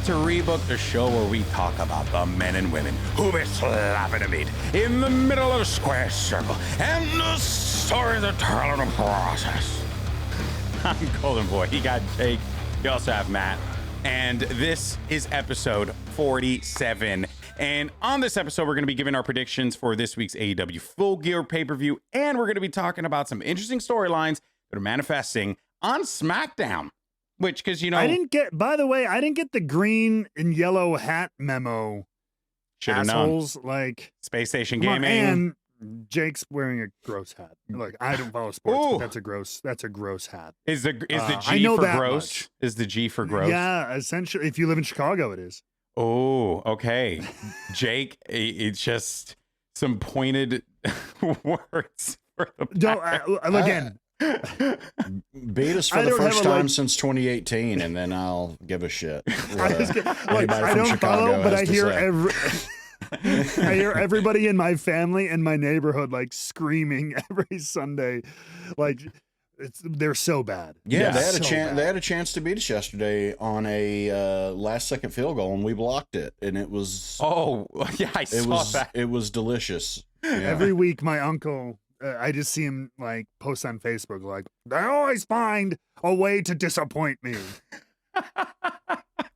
to Rebooked, the show where we talk about the men and women who be slapping to meet in the middle of the square circle and the stories that tell in the process. I'm Golden Boy. You got Jake. You also have Matt. And this is episode 47. And on this episode, we're going to be giving our predictions for this week's AEW Full Gear pay-per-view. And we're going to be talking about some interesting storylines that are manifesting on Smackdown. Which, because, you know, I didn't get the green and yellow hat memo. Should have Assholes, known. like Space Station come on, Gaming. and Jake's wearing a gross hat. Look, I don't follow sports, Ooh. but that's a gross hat. Is the I G know for that gross? much. Is the G for gross? Yeah, essentially, if you live in Chicago, it is. Oh, okay. Jake, it's just some pointed words for the Don't again. Beat us for I the don't first have a, time since 2018, and then I'll give a shit. I don't Chicago follow, but has I to hear say. I hear everybody in my family and my neighborhood like screaming every Sunday, like they're so bad. Yeah, they had so a chance. bad. They had a chance to beat us yesterday on a last-second field goal, and we blocked it, and it was. Oh, yeah, I saw that. It was delicious. Yeah. Every week, my uncle, I just see him like post on Facebook, like they always find a way to disappoint me.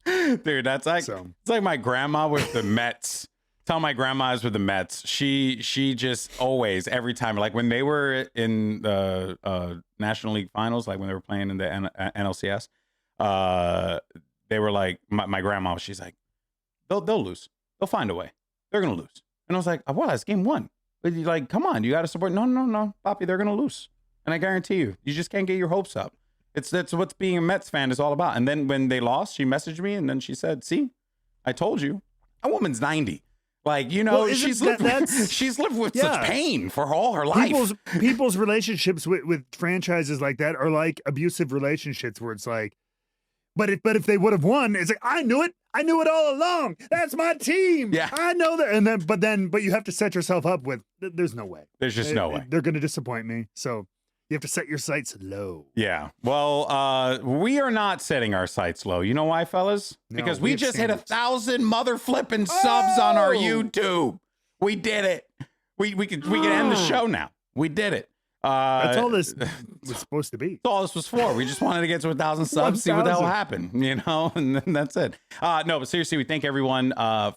Dude, that's like So. it's like my grandma with the Mets. Tell my grandma is with the Mets. She just always, every time, like when they were in the National League Finals, like when they were playing in the NLCS, they were like, my grandma, she's like, they'll lose. They'll find a way. They're gonna lose. And I was like, well, that's game one. But you like, come on, you got to support. No, Poppy, they're gonna lose. And I guarantee you just can't get your hopes up. That's what's being a Mets fan is all about. And then when they lost, she messaged me and then she said, see, I told you. A woman's 90. Like, you know, Well, she's lived with Yeah. such pain for all her life. People's relationships with franchises like that are like abusive relationships where it's like, but if they would have won, it's like, I knew it all along. That's my team. Yeah. I know that. But you have to set yourself up with, there's no way. There's just no way. They're going to disappoint me. So you have to set your sights low. Yeah. Well, we are not setting our sights low. You know why, fellas? No, Because we we have just hit standards. 1,000 mother flipping subs on our Oh! YouTube. We did it. We can end the show now. We did it. That's all this was supposed to be. That's all this was for. We just wanted to get to 1,000 subs, see what the hell 1,000. happened, you know, and then that's it. No, but seriously, we thank everyone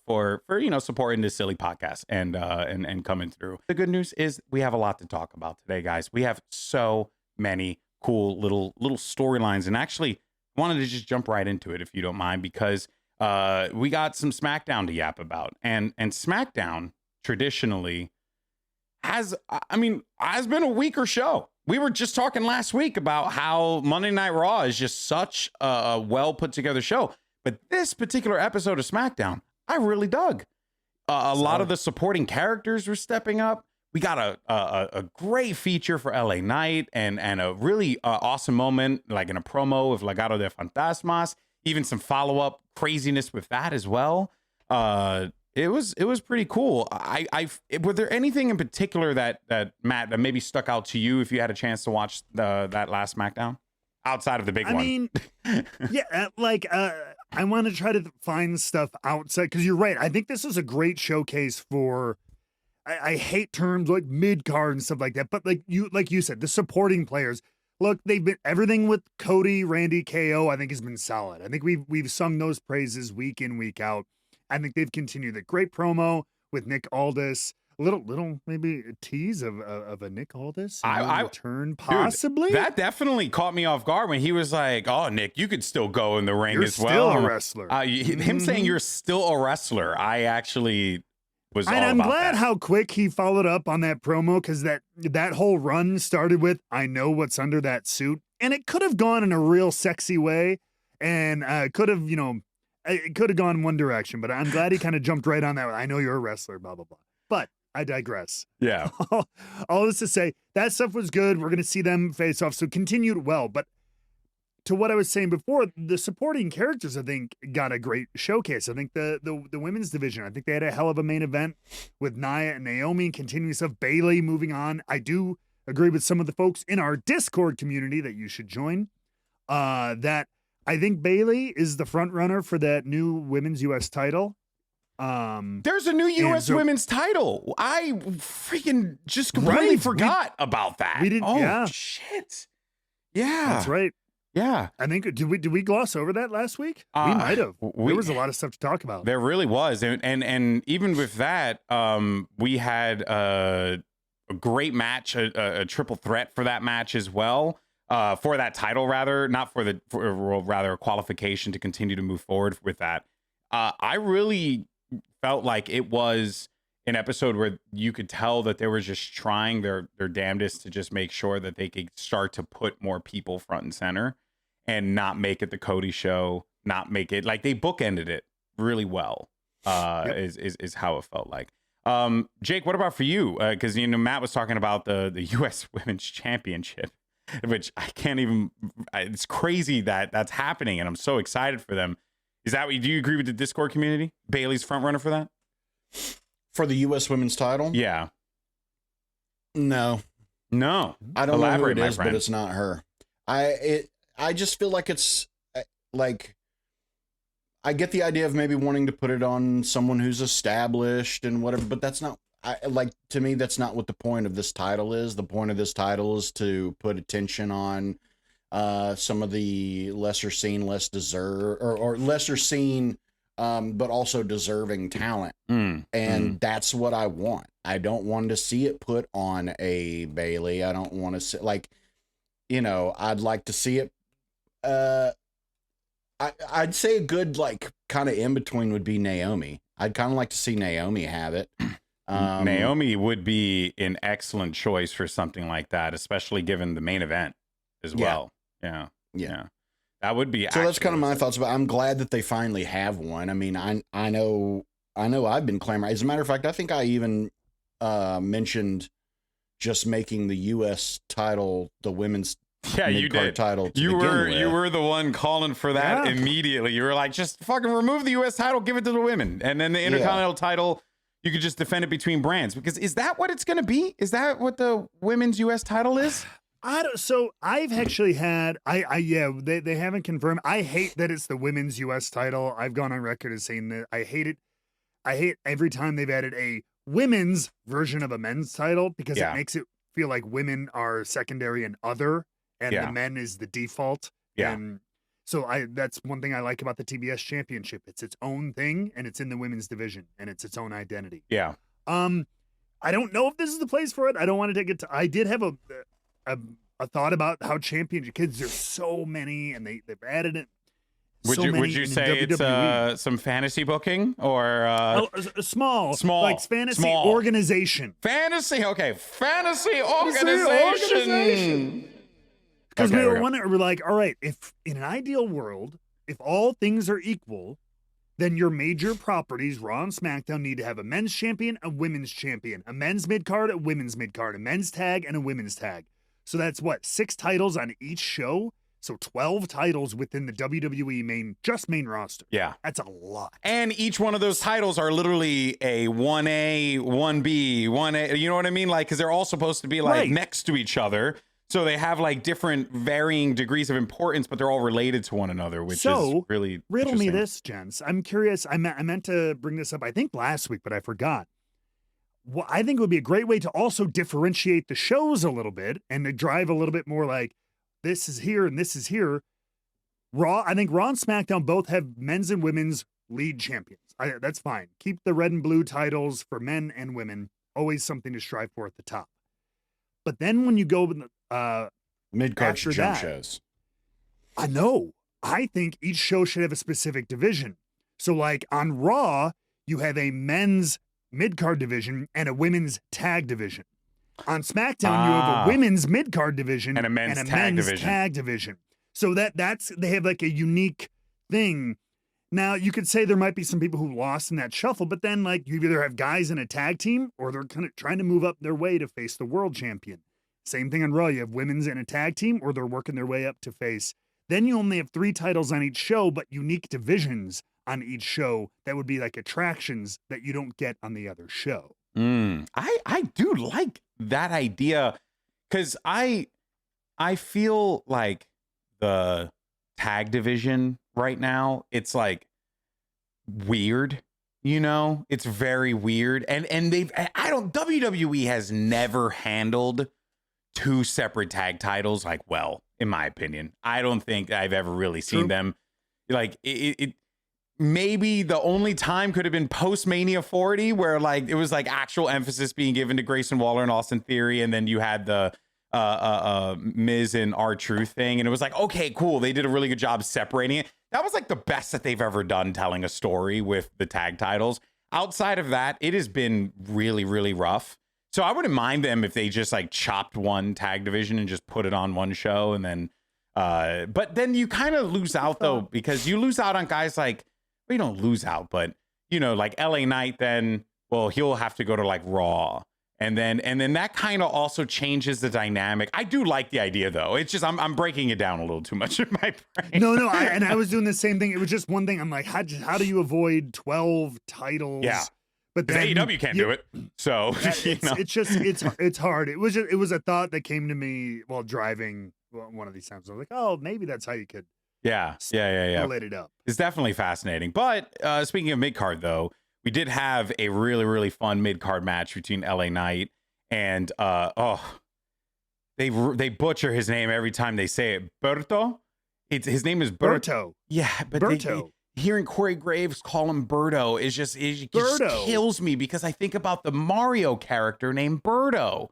for supporting this silly podcast and coming through. The good news is we have a lot to talk about today, guys. We have so many cool little storylines, and actually wanted to just jump right into it if you don't mind, because we got some Smackdown to yap about, and Smackdown traditionally has been a weaker show. We were just talking last week about how Monday Night Raw is just such a well put together show. But this particular episode of Smackdown, I really dug. A lot of the supporting characters were stepping up. We got a great feature for LA Knight and a really awesome moment, like in a promo with Legado de Fantasmas, even some follow-up craziness with that as well. It was pretty cool. Were there anything in particular that Matt, that maybe stuck out to you if you had a chance to watch that last SmackDown outside of the big one? I mean, yeah, I want to try to find stuff outside, because you're right. I think this is a great showcase for. I hate terms like mid card and stuff like that, but like you said, the supporting players. Look, they've been everything with Cody, Randy, KO. I think has been solid. I think we've sung those praises week in, week out. I think they've continued the great promo with Nick Aldis. A little maybe a tease of a Nick Aldis return possibly. Dude, that definitely caught me off guard when he was like, "Oh, Nick, you could still go in the ring You're as well." Still a wrestler. Him saying you're still a wrestler, I actually was. And all I'm about glad that. how quick he followed up on that promo, because that whole run started with "I know what's under that suit," and it could have gone in a real sexy way, and could have it could have gone one direction, but I'm glad he kind of jumped right on that. I know you're a wrestler, blah, blah, blah. But I digress. Yeah. All this to say, that stuff was good. We're going to see them face off. So continued well. But to what I was saying before, the supporting characters, I think, got a great showcase. I think the women's division, I think they had a hell of a main event with Nia and Naomi, continuing stuff, Bayley moving on. I do agree with some of the folks in our Discord community that you should join, that I think Bailey is the front runner for that new women's U.S. title. There's a new U.S. women's title. I freaking just completely forgot about that. We did. Yeah. Shit. Yeah. That's right. Yeah. I think, did we gloss over that last week? We might have. There was a lot of stuff to talk about. There really was. And even with that, we had a great match, a triple threat for that match as well. For that title, rather, not for rather a qualification to continue to move forward with that. I really felt like it was an episode where you could tell that they were just trying their damnedest to just make sure that they could start to put more people front and center and not make it the Cody show, not make it like they bookended it really well. Is how it felt like. Jake, what about for you? Because Matt was talking about the U.S. Women's Championship, which I can't even. It's crazy that that's happening, and I'm so excited for them. Is that what do you agree with the Discord community? Bailey's front runner for that? For the U.S. Women's title? Yeah. No. I don't know who it is, but it's not her. I just feel like it's like I get the idea of maybe wanting to put it on someone who's established and whatever, but that's not. To me, that's not what the point of this title is. The point of this title is to put attention on some of the lesser seen, less deserve or lesser seen, but also deserving talent. And that's what I want. I don't want to see it put on a Bailey. I don't want to see I'd like to see it. I'd say a good kind of in between would be Naomi. I'd kind of like to see Naomi have it. Naomi would be an excellent choice for something like that, especially given the main event as well. Yeah. That would be. So that's kind of my thoughts about. I'm glad that they finally have one. I mean, I know I've been clamoring. As a matter of fact, I think I even mentioned just making the U.S. title the women's. Yeah, you did. Title you were the one calling for that immediately. You were like, just fucking remove the U.S. title, give it to the women, and then the Intercontinental title. You could just defend it between brands, because is that what it's going to be? Is that what the women's U.S. title is? So I've actually had, they haven't confirmed. I hate that it's the women's U.S. title. I've gone on record as saying that I hate it. I hate every time they've added a women's version of a men's title, because it makes it feel like women are secondary and other, and the men is the default. Yeah. And so that's one thing I like about the TBS championship. It's its own thing, and it's in the women's division, and it's its own identity. Yeah. I don't know if this is the place for it. I don't want to take it to, I did have a thought about how championship kids, there's so many, and they've added it. Would you say it's some fantasy booking or small like fantasy organization? Fantasy organization. Because we're like, all right, if in an ideal world, if all things are equal, then your major properties, Raw and SmackDown, need to have a men's champion, a women's champion, a men's mid-card, a women's mid-card, a men's tag, and a women's tag. So that's 6 titles on each show? So 12 titles within the WWE main roster. Yeah. That's a lot. And each one of those titles are literally a 1A, 1B, 1A. You know what I mean? Like, because they're all supposed to be next to each other. So they have different varying degrees of importance, but they're all related to one another, which is really riddle me this, gents. I'm curious. I meant to bring this up, I think last week, but I forgot. Well, I think it would be a great way to also differentiate the shows a little bit and to drive a little bit more like this is here and this is here. I think Raw and SmackDown both have men's and women's lead champions. That's fine. Keep the red and blue titles for men and women. Always something to strive for at the top. But then when you go mid-card jump shows, I know. I think each show should have a specific division. So on Raw, you have a men's mid-card division and a women's tag division. On SmackDown, you have a women's mid-card division and a men's tag division. So they have a unique thing. Now, you could say there might be some people who lost in that shuffle, but then you either have guys in a tag team or they're kind of trying to move up their way to face the world champion. Same thing on Raw. You have women's in a tag team or they're working their way up to face. Then you only have 3 titles on each show, but unique divisions on each show that would be attractions that you don't get on the other show. I do like that idea, because I feel like the tag division right now. It's like weird, you know, it's very weird. And WWE has never handled two separate tag titles like, well, in my opinion. I don't think I've ever really seen them like it maybe the only time could have been post Mania 40 where like it was like actual emphasis being given to Grayson Waller and Austin Theory, and then you had the Miz and R-Truth thing, and it was like, okay, cool, they did a really good job separating it. That was like the best that they've ever done telling a story with the tag titles. Outside of that, it has been really, really rough. So I wouldn't mind them if they just like chopped one tag division and just put it on one show, and then but then you kind of lose out though, because you lose out on guys like, well, you don't lose out, but you know, like LA Knight, then well, he'll have to go to like Raw. And then that kind of also changes the dynamic. I do like the idea though. It's just I'm breaking it down a little too much in my brain. No, I was doing the same thing. It was just one thing. I'm like, how do you avoid 12 titles? Yeah, but then AEW can't do it. So it's hard. It was a thought that came to me while driving one of these times. I was like, oh, maybe that's how you could. Yeah. Lit it up. It's definitely fascinating. But speaking of mid card though, we did have a really, really fun mid-card match between LA Knight and they butcher his name every time they say it. Berto. His name is Berto. Yeah, but hearing Corey Graves call him Berto is just kills me, because I think about the Mario character named Birdo.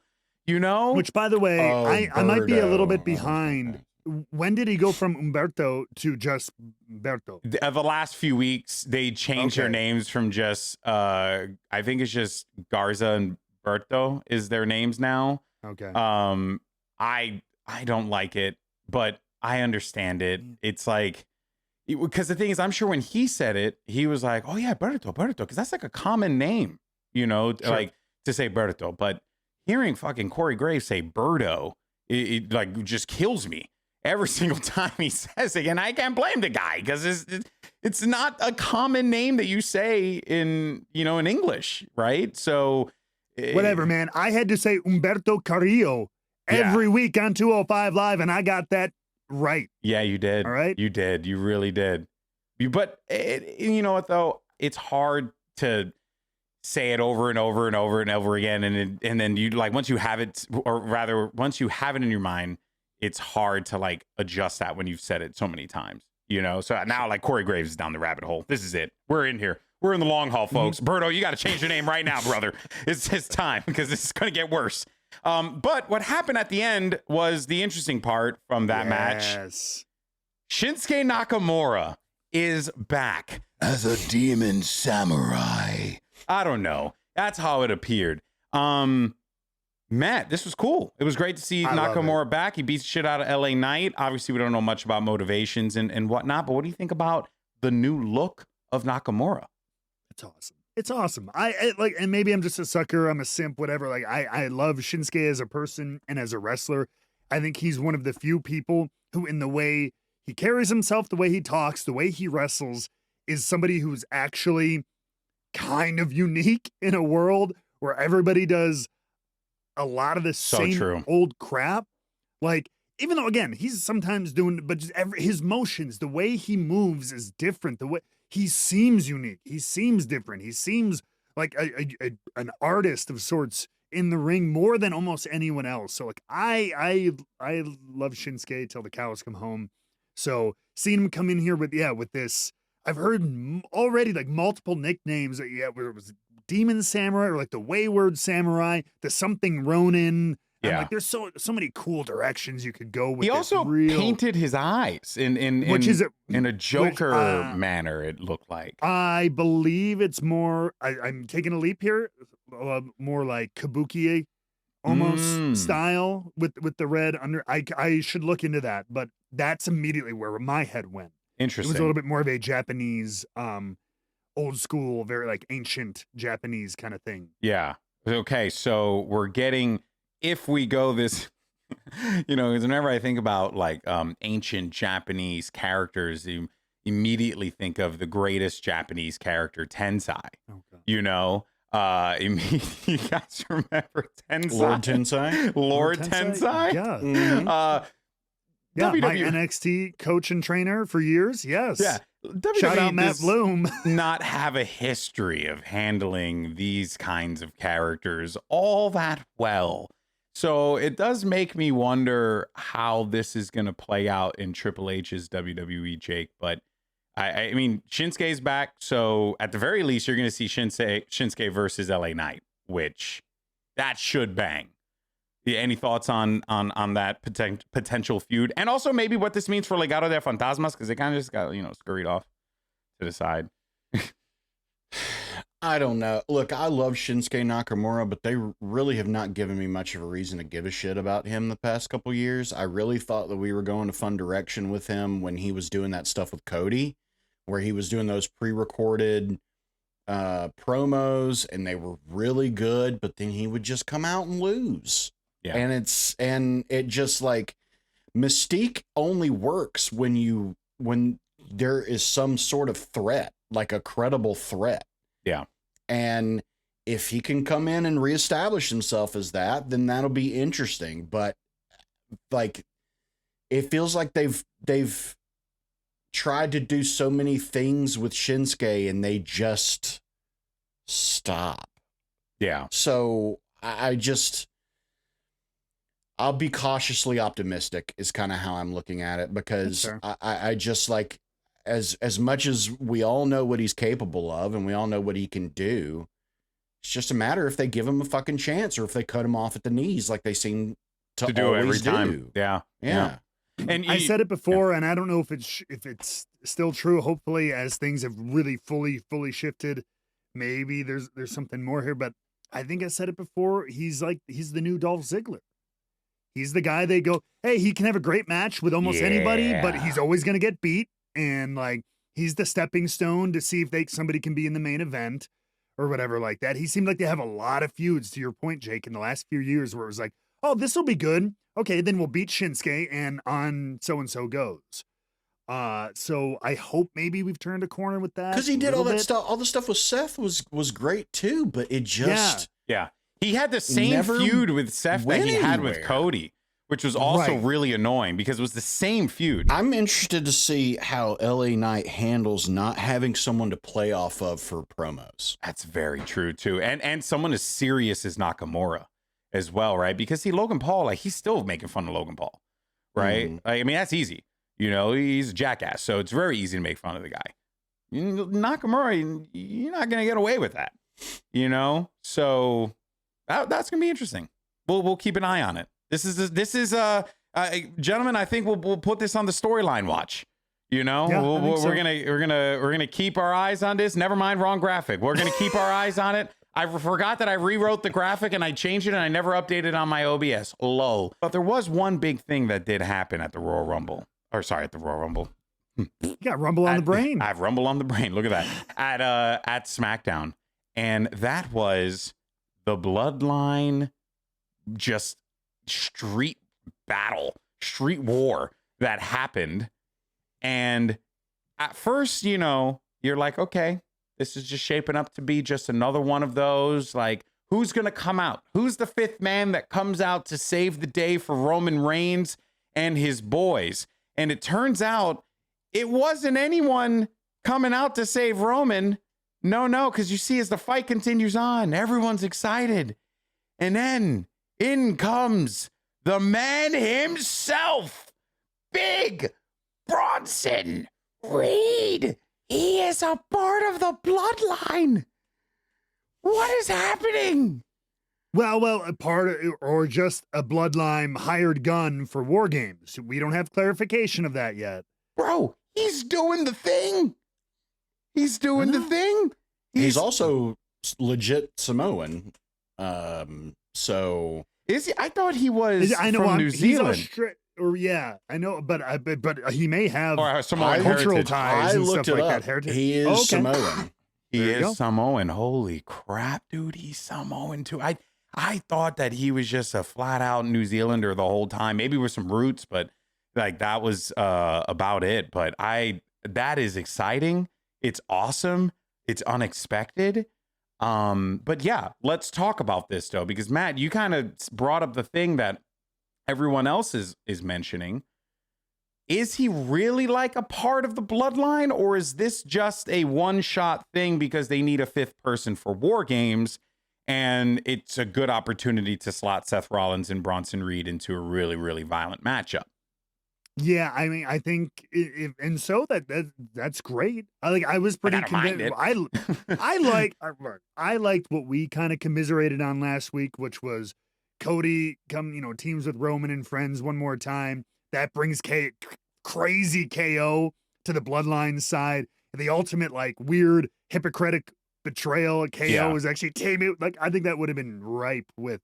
You know, which by the way, I might be a little bit behind. When did he go from Umberto to just Berto? The last few weeks, they changed their names from just, I think it's just Garza and Berto is their names now. Okay. I don't like it, but I understand it. It's like, because the thing is, I'm sure when he said it, he was like, oh yeah, Berto, because that's like a common name, you know, like to say Berto. But hearing fucking Corey Graves say Berto, it like just kills me every single time he says it. And I can't blame the guy, because it's not a common name that you say in English, right? So whatever, man. I had to say Umberto Carrillo every week on 205 Live, and I got that right. Yeah, you did. All right. You did. You really did. But you know what though? It's hard to say it over and over and over and over again, and then you like once you have it, or rather once you have it in your mind, it's hard to like adjust that when you've said it so many times, you know? So now like Corey Graves is down the rabbit hole. This is it. We're in here. We're in the long haul, folks. Berto, you got to change your name right now, brother. It's time, because this is going to get worse. But what happened at the end was the interesting part from that match. Shinsuke Nakamura is back as a demon samurai. I don't know. That's how it appeared. Matt, this was cool. It was great to see Nakamura back. He beats shit out of LA Knight. Obviously, we don't know much about motivations and whatnot, but what do you think about the new look of Nakamura? It's awesome. It's awesome. I like, and maybe I'm just a sucker. I'm a simp, whatever. Like I love Shinsuke as a person and as a wrestler. I think he's one of the few people who, in the way he carries himself, the way he talks, the way he wrestles, is somebody who's actually kind of unique in a world where everybody does a lot of the same old crap. Like, even though again he's sometimes doing, but just his motions, the way he moves is different. The way he seems unique, he seems different, he seems like an artist of sorts in the ring more than almost anyone else. So like I love Shinsuke till the cows come home. So seeing him come in here with this, I've heard already like multiple nicknames. Where it was Demon Samurai, or like the Wayward Samurai, the Something Ronin. Yeah, like there's so many cool directions you could go with. He also painted his eyes in a Joker manner. It looked like. I believe it's more. I'm taking a leap here. More like kabuki almost style with the red under. I should look into that, but that's immediately where my head went. Interesting. It was a little bit more of a Japanese, old school, very like ancient Japanese kind of thing. Yeah. Okay. So we're getting, if we go this, because whenever I think about like ancient Japanese characters, you immediately think of the greatest Japanese character, Tensai. Okay. You guys remember Tensai? Lord Tensai? Lord Tensai? Yeah. Mm-hmm. Yeah, my NXT coach and trainer for years. Yes. Yeah. Shout out Matt Bloom. Not have a history of handling these kinds of characters all that well. So it does make me wonder how this is going to play out in Triple H's WWE, Jake. But I mean, Shinsuke's back. So at the very least, you're going to see Shinsuke versus LA Knight, which that should bang. Yeah, any thoughts on that potential feud? And also maybe what this means for Legado de Fantasmas, because they kind of just got, scurried off to the side. I don't know. Look, I love Shinsuke Nakamura, but they really have not given me much of a reason to give a shit about him the past couple years. I really thought that we were going a fun direction with him when he was doing that stuff with Cody, where he was doing those pre-recorded promos, and they were really good, but then he would just come out and lose. Yeah. And it just like Mystique only works when there is some sort of threat, like a credible threat. Yeah. And if he can come in and reestablish himself as that, then that'll be interesting. But like, it feels like they've tried to do so many things with Shinsuke and they just stop. Yeah. So I'll be cautiously optimistic is kind of how I'm looking at it, because I just like, as much as we all know what he's capable of and we all know what he can do, it's just a matter if they give him a fucking chance or if they cut him off at the knees like they seem to do every time. Yeah. And I said it before, and I don't know if it's still true. Hopefully, as things have really fully shifted, maybe there's something more here. But I think I said it before. He's the new Dolph Ziggler. He's the guy they go, hey, he can have a great match with almost anybody, but he's always going to get beat. And like, he's the stepping stone to see if somebody can be in the main event or whatever like that. He seemed like they have a lot of feuds, to your point, Jake, in the last few years where it was like, oh, this will be good. Okay, then we'll beat Shinsuke and on so-and-so goes. So I hope maybe we've turned a corner with that. Because he did all that stuff. All the stuff with Seth was great too, but it just... Yeah. He had the same feud with Seth that he had with Cody, which was also really annoying because it was the same feud. I'm interested to see how LA Knight handles not having someone to play off of for promos. That's very true too. And someone as serious as Nakamura as well, right? Because see, Logan Paul, like, he's still making fun of Logan Paul, right? Like, I mean, that's easy. He's a jackass, so it's very easy to make fun of the guy. Nakamura, you're not going to get away with that, So that's going to be interesting. We'll keep an eye on it. This is gentlemen, I think we'll put this on the storyline watch. We're gonna keep our eyes on this. Never mind, wrong graphic. We're gonna keep our eyes on it. I forgot that I rewrote the graphic and I changed it and I never updated on my OBS. Lol. But there was one big thing that did happen at the Royal Rumble. At the Royal Rumble. You got Rumble on the brain. I have Rumble on the brain. Look at that. At Smackdown. And that was the Bloodline just street war that happened. And at first, you're like, okay, this is just shaping up to be just another one of those. Like, who's going to come out? Who's the fifth man that comes out to save the day for Roman Reigns and his boys? And it turns out it wasn't anyone coming out to save Roman. No, because you see, as the fight continues on, everyone's excited. And then in comes the man himself, Big Bronson Reed. He is a part of the Bloodline. What is happening? Well, a part of, or just a Bloodline hired gun for War Games. We don't have clarification of that yet. Bro, he's doing the thing. He's also legit Samoan. So is he? I thought he was from New Zealand. I know, but he may have Samoan cultural ties and stuff like that. Heritage. He is Samoan. He is Samoan. Holy crap, dude! He's Samoan too. I thought that he was just a flat out New Zealander the whole time. Maybe with some roots, but like that was about it. But that is exciting. It's awesome. It's unexpected. But yeah, let's talk about this though, because Matt, you kind of brought up the thing that everyone else is mentioning. is he really like a part of the bloodline, or is this just a one-shot thing because they need a fifth person for War Games, and it's a good opportunity to slot Seth Rollins and Bronson Reed into a really, really violent matchup? Yeah, I mean, I think, and so that's great. I was pretty convinced. I liked what we kind of commiserated on last week, which was Cody teams with Roman and friends one more time. That brings crazy KO to the Bloodline side. And the ultimate weird hypocritic betrayal. KO is actually teaming. I think that would have been ripe with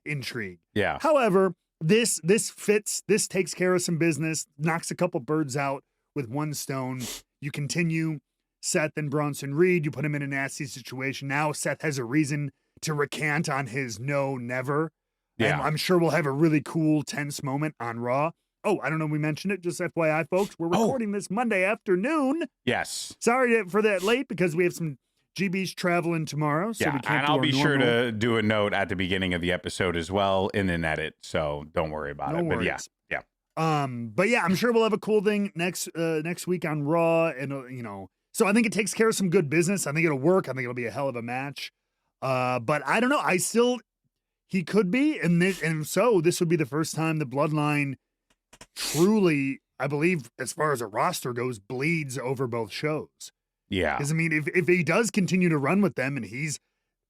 intrigue. Yeah. However, this fits. This takes care of some business, knocks a couple birds out with one stone. You continue Seth and Bronson Reed. You put him in a nasty situation. Now Seth has a reason to recant on his no, never. Yeah. And I'm sure we'll have a really cool, tense moment on Raw. Oh, I don't know if we mentioned it. Just FYI, folks, we're recording this Monday afternoon. Yes. Sorry for that late because we have some GB's traveling tomorrow, so we can't. And I'll be sure to do a note at the beginning of the episode as well in an edit, so don't worry about it. Worries. But yeah. But yeah, I'm sure we'll have a cool thing next week on Raw, and so I think it takes care of some good business. I think it'll work. I think it'll be a hell of a match. But I don't know. He could be, and so this would be the first time the Bloodline truly, I believe, as far as a roster goes, bleeds over both shows. Yeah. Because, I mean, if he does continue to run with them and he's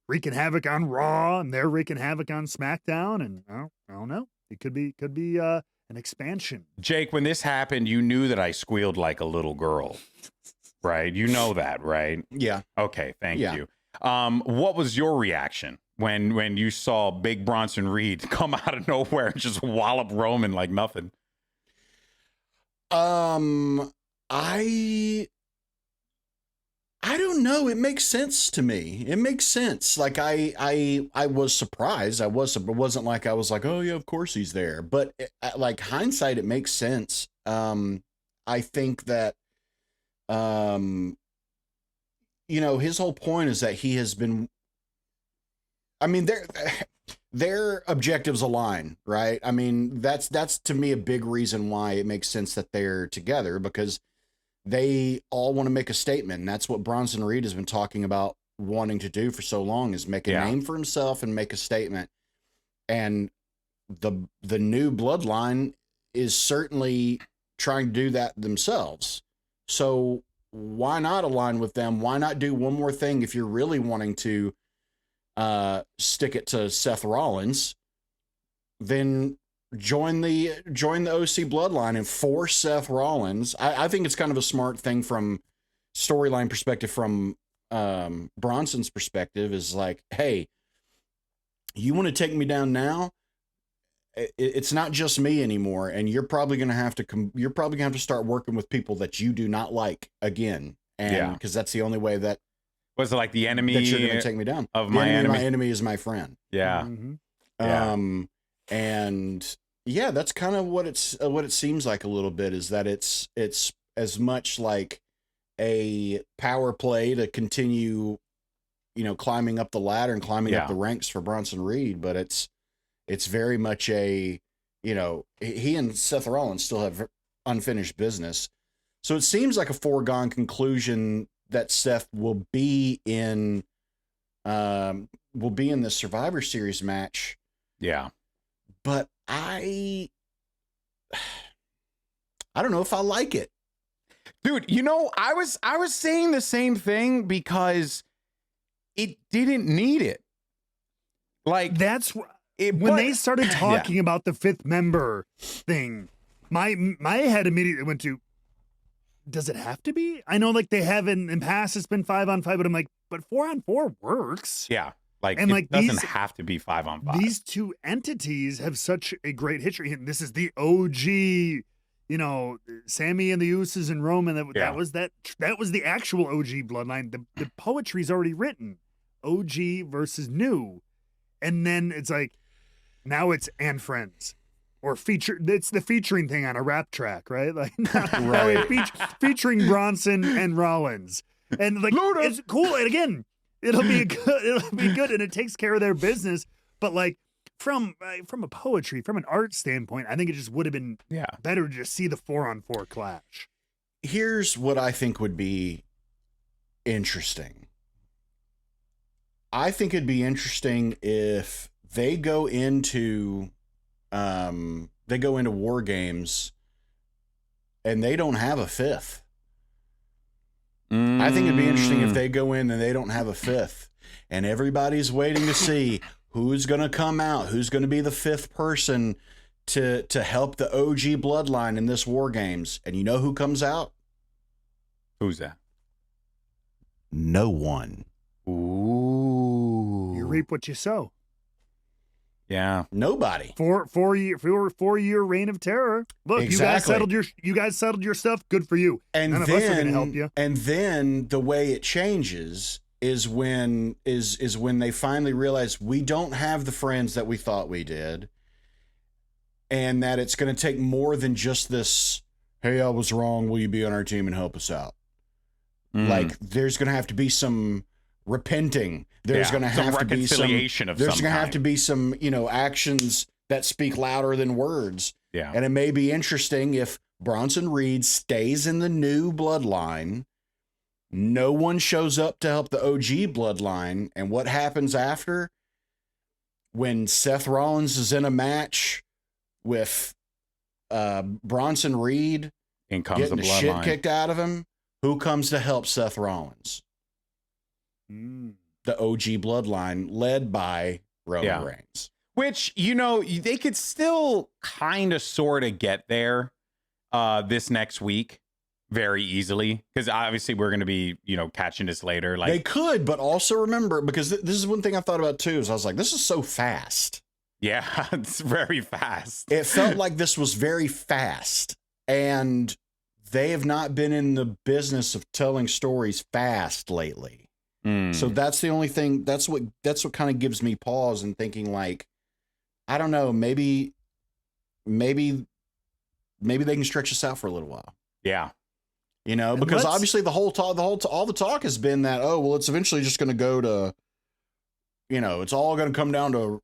wreaking havoc on Raw and they're wreaking havoc on SmackDown, and I don't know, it could be an expansion. Jake, when this happened, you knew that I squealed like a little girl, right? You know that, right? Yeah. Okay, thank you. What was your reaction when you saw Big Bronson Reed come out of nowhere and just wallop Roman like nothing? I don't know. It makes sense to me. It makes sense. I was surprised. It wasn't like I was like, oh yeah, of course he's there. But hindsight, it makes sense. I think that, his whole point is that he has been, I mean, their objectives align, right? I mean, that's to me a big reason why it makes sense that they're together, because they all want to make a statement. And that's what Bronson Reed has been talking about wanting to do for so long, is make a name for himself and make a statement. And the new Bloodline is certainly trying to do that themselves. So why not align with them? Why not do one more thing if you're really wanting to stick it to Seth Rollins? Then join the OC Bloodline and force Seth Rollins. I think it's kind of a smart thing from storyline perspective, from Bronson's perspective, is like, hey, you want to take me down now? It's not just me anymore, and you're probably going to have to start working with people that you do not like again, and because that's the only way that was it, like the enemy that you're going to take me down. Of my enemy. My enemy is my friend. Yeah. Mm-hmm. And yeah, that's kind of what it seems like a little bit, is that it's as much like a power play to continue, climbing up the ladder and climbing up the ranks for Bronson Reed, but it's very much a, he and Seth Rollins still have unfinished business. So it seems like a foregone conclusion that Seth will be in the Survivor Series match. Yeah. But I don't know if I like it. Dude, I was saying the same thing because it didn't need it. Like, that's when they started talking about the fifth member thing, my head immediately went to, does it have to be? I know they have in the past, it's been 5-on-5, but I'm like, but 4-on-4 works. Yeah. It doesn't have to be 5-on-5. These two entities have such a great history. And this is the OG, Sammy and the Usos and Roman. That was the actual OG Bloodline. The poetry's already written. OG versus new. And then it's like, now it's and friends. Or it's the featuring thing on a rap track, right? Featuring Bronson and Rollins. And it's cool. And again, it'll be good, and it takes care of their business. But from a poetry, from an art standpoint, I think it just would have been better to just see the 4-on-4 clash. Here's what I think would be interesting. I think it'd be interesting if they go into War Games and they don't have a fifth. I think it'd be interesting if they go in and they don't have a fifth, and everybody's waiting to see who's going to come out, who's going to be the fifth person to help the OG Bloodline in this War Games. And you know who comes out? Who's that? No one. Ooh. You reap what you sow. Yeah. Nobody. Four-year reign of terror. Look, exactly. you guys settled your stuff. Good for you. And none of us are going to help you. And then the way it changes is when they finally realize we don't have the friends that we thought we did, and that it's going to take more than just this, hey, I was wrong, will you be on our team and help us out? Like, there's going to have to be some repenting. There's going to have to be some reconciliation of there's some going to have kind. to be some, actions that speak louder than words. Yeah. And it may be interesting if Bronson Reed stays in the new Bloodline, no one shows up to help the OG Bloodline, and what happens after when Seth Rollins is in a match with Bronson Reed, in comes getting the the shit Bloodline. kicked out of him. Who comes to help Seth Rollins? The OG Bloodline, led by Roman Reigns. Which, they could still kind of sort of get there this next week very easily, because obviously we're going to be, catching this later. Like, they could, but also remember, because this is one thing I thought about too, is I was like, this is so fast. Yeah, it's very fast. It felt like this was very fast, and they have not been in the business of telling stories fast lately. So that's the only thing. That's what kind of gives me pause and thinking, like, I don't know, maybe they can stretch this out for a little while. Yeah. Because obviously all the talk has been that, oh, well, it's eventually just going to go to, it's all going to come down to,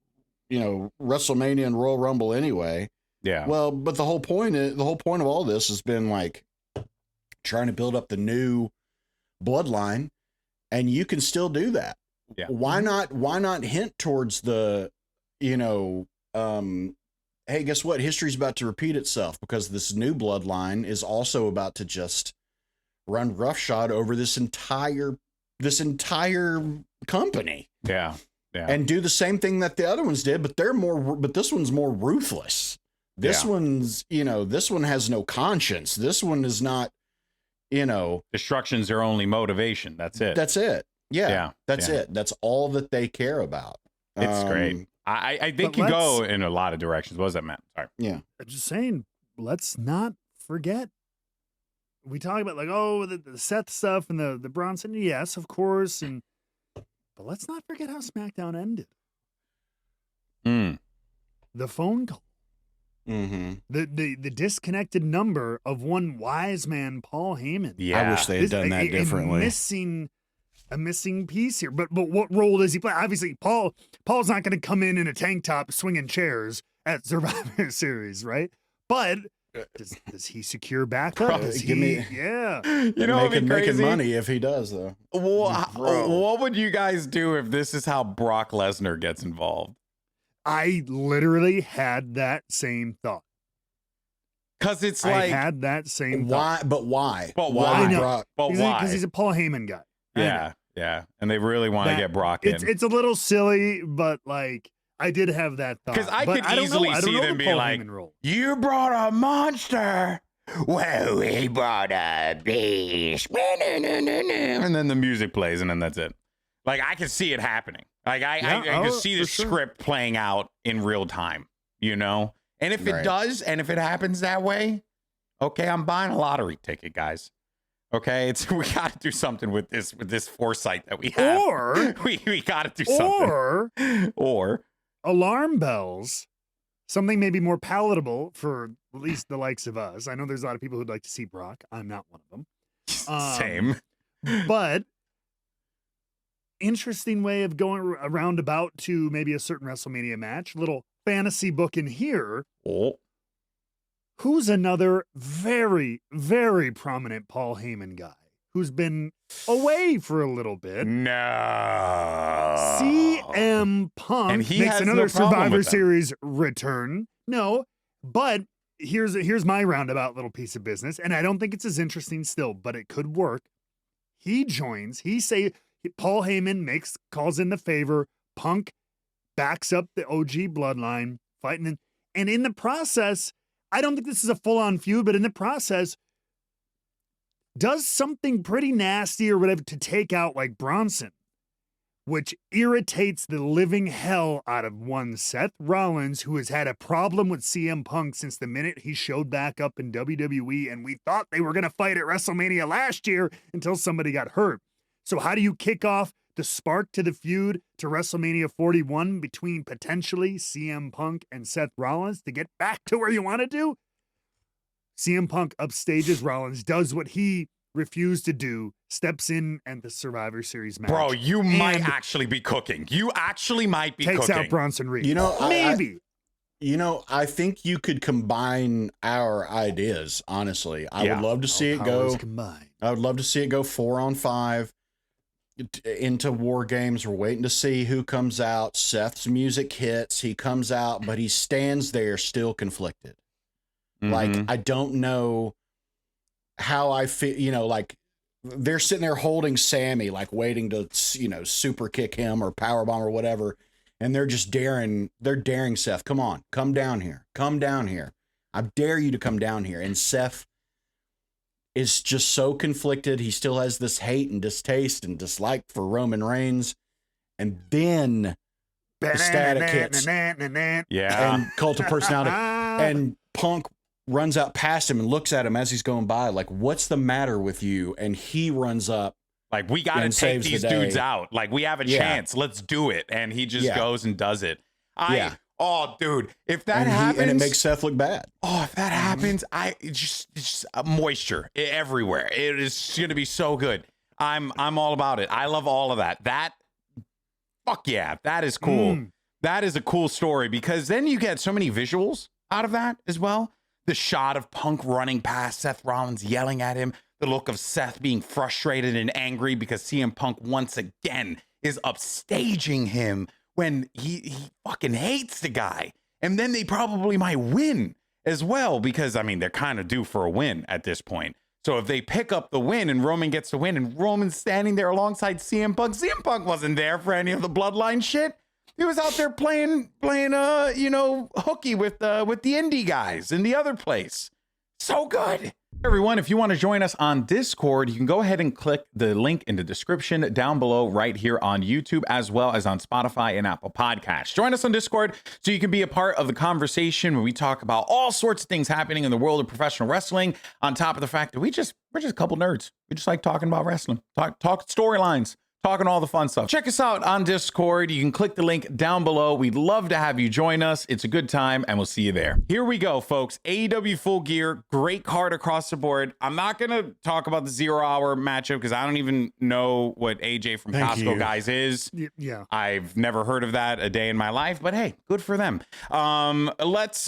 WrestleMania and Royal Rumble anyway. Yeah. Well, but the whole point of all this has been like trying to build up the new Bloodline, and you can still do that. Yeah. Why not hint towards the, hey, guess what? History's about to repeat itself, because this new Bloodline is also about to just run roughshod over this entire company. Yeah. Yeah. And do the same thing that the other ones did, but this one's more ruthless. This one's, this one has no conscience. This one is not, destruction's their only motivation. That's it. That's it. Yeah. That's it. That's all that they care about. It's great. I think you go in a lot of directions. What was that, Matt? Sorry. Yeah. I'm just saying, let's not forget. We talk about, like, the Seth stuff and the Bronson. Yes, of course. But let's not forget how SmackDown ended. The phone call. Mm-hmm. The disconnected number of one wise man, Paul Heyman. Yeah. I wish they had done that differently. A missing piece here. But what role does he play? Obviously, Paul's not going to come in a tank top swinging chairs at Survivor Series, right? But does he secure backup? Yeah. Making money if he does, though. What would you guys do if this is how Brock Lesnar gets involved? I literally had that same thought. Because it's I had that same thought. But why? But why? Brock? But why? Because he's a Paul Heyman guy. Yeah. And they really want to get Brock in. It's a little silly, but like, I did have that thought. Because I could easily see them being like, you brought a monster. Well, we brought a beast. And then the music plays, and then that's it. Like, I can see it happening. Like, I can see the script playing out in real time, And if it does, and if it happens that way, okay, I'm buying a lottery ticket, guys. Okay, we got to do something with this foresight that we have. Or we got to do something. Or alarm bells, something maybe more palatable for at least the likes of us. I know there's a lot of people who'd like to see Brock. I'm not one of them. Same. But interesting way of going around about to maybe a certain WrestleMania match. Little fantasy book in here. Oh. Who's another very, very prominent Paul Heyman guy who's been away for a little bit? No. CM Punk And he makes has another no problem Survivor with them. Series return. No, but here's my roundabout little piece of business, and I don't think it's as interesting still, but it could work. He joins. Paul Heyman calls in the favor. Punk backs up the OG Bloodline fighting, and in the process, I don't think this is a full-on feud, but in the process, does something pretty nasty or whatever to take out like Bronson, which irritates the living hell out of one Seth Rollins, who has had a problem with CM Punk since the minute he showed back up in WWE, and we thought they were going to fight at WrestleMania last year until somebody got hurt. So how do you kick off the spark to the feud to WrestleMania 41 between potentially CM Punk and Seth Rollins to get back to where you want to do? CM Punk upstages Rollins, does what he refused to do, steps in at the Survivor Series match. Bro, you might actually be cooking. You actually might be takes cooking. out Bronson Reed. You know, maybe. I think you could combine our ideas, honestly. I would love to see it go. Combined. I would love to see it go 4-on-5 into War Games. We're waiting to see who comes out. Seth's music hits. He comes out, but he stands there still conflicted. Mm-hmm. Like, I don't know how I feel, like they're sitting there holding Sammy, like waiting to, super kick him or powerbomb or whatever. And they're just daring Seth, come on, come down here. I dare you to come down here. And Seth is just so conflicted. He still has this hate and distaste and dislike for Roman Reigns. And then the static hits. Yeah. And Cult of Personality. And Punk runs out past him and looks at him as he's going by, like, what's the matter with you? And he runs up. Like, we got to take these dudes out. Like, we have a chance. Let's do it. And he just goes and does it. Oh, dude, if that happens. And it makes Seth look bad. Oh, if that happens, it's just moisture everywhere. It is going to be so good. I'm all about it. I love all of that. Fuck yeah, that is cool. That is a cool story, because then you get so many visuals out of that as well. The shot of Punk running past Seth Rollins, yelling at him. The look of Seth being frustrated and angry because CM Punk once again is upstaging him when he fucking hates the guy. And then they probably might win as well, because, I mean, they're kind of due for a win at this point. So if they pick up the win and Roman gets the win and Roman's standing there alongside CM Punk wasn't there for any of the Bloodline shit. He was out there playing hooky with the indie guys in the other place. So good. Everyone, if you want to join us on Discord, you can go ahead and click the link in the description down below right here on YouTube, as well as on Spotify and Apple Podcasts. Join us on Discord so you can be a part of the conversation where we talk about all sorts of things happening in the world of professional wrestling, on top of the fact that we're just a couple nerds. We just like talking about wrestling, talk storylines, talking all the fun stuff. Check us out on Discord. You can click the link down below. We'd love to have you join us. It's a good time, and we'll see you there. Here we go, folks. AEW Full Gear, great card across the board. I'm not going to talk about the 0 Hour matchup because I don't even know what AJ from Costco Guys is. Yeah. I've never heard of that a day in my life, but hey, good for them. Let's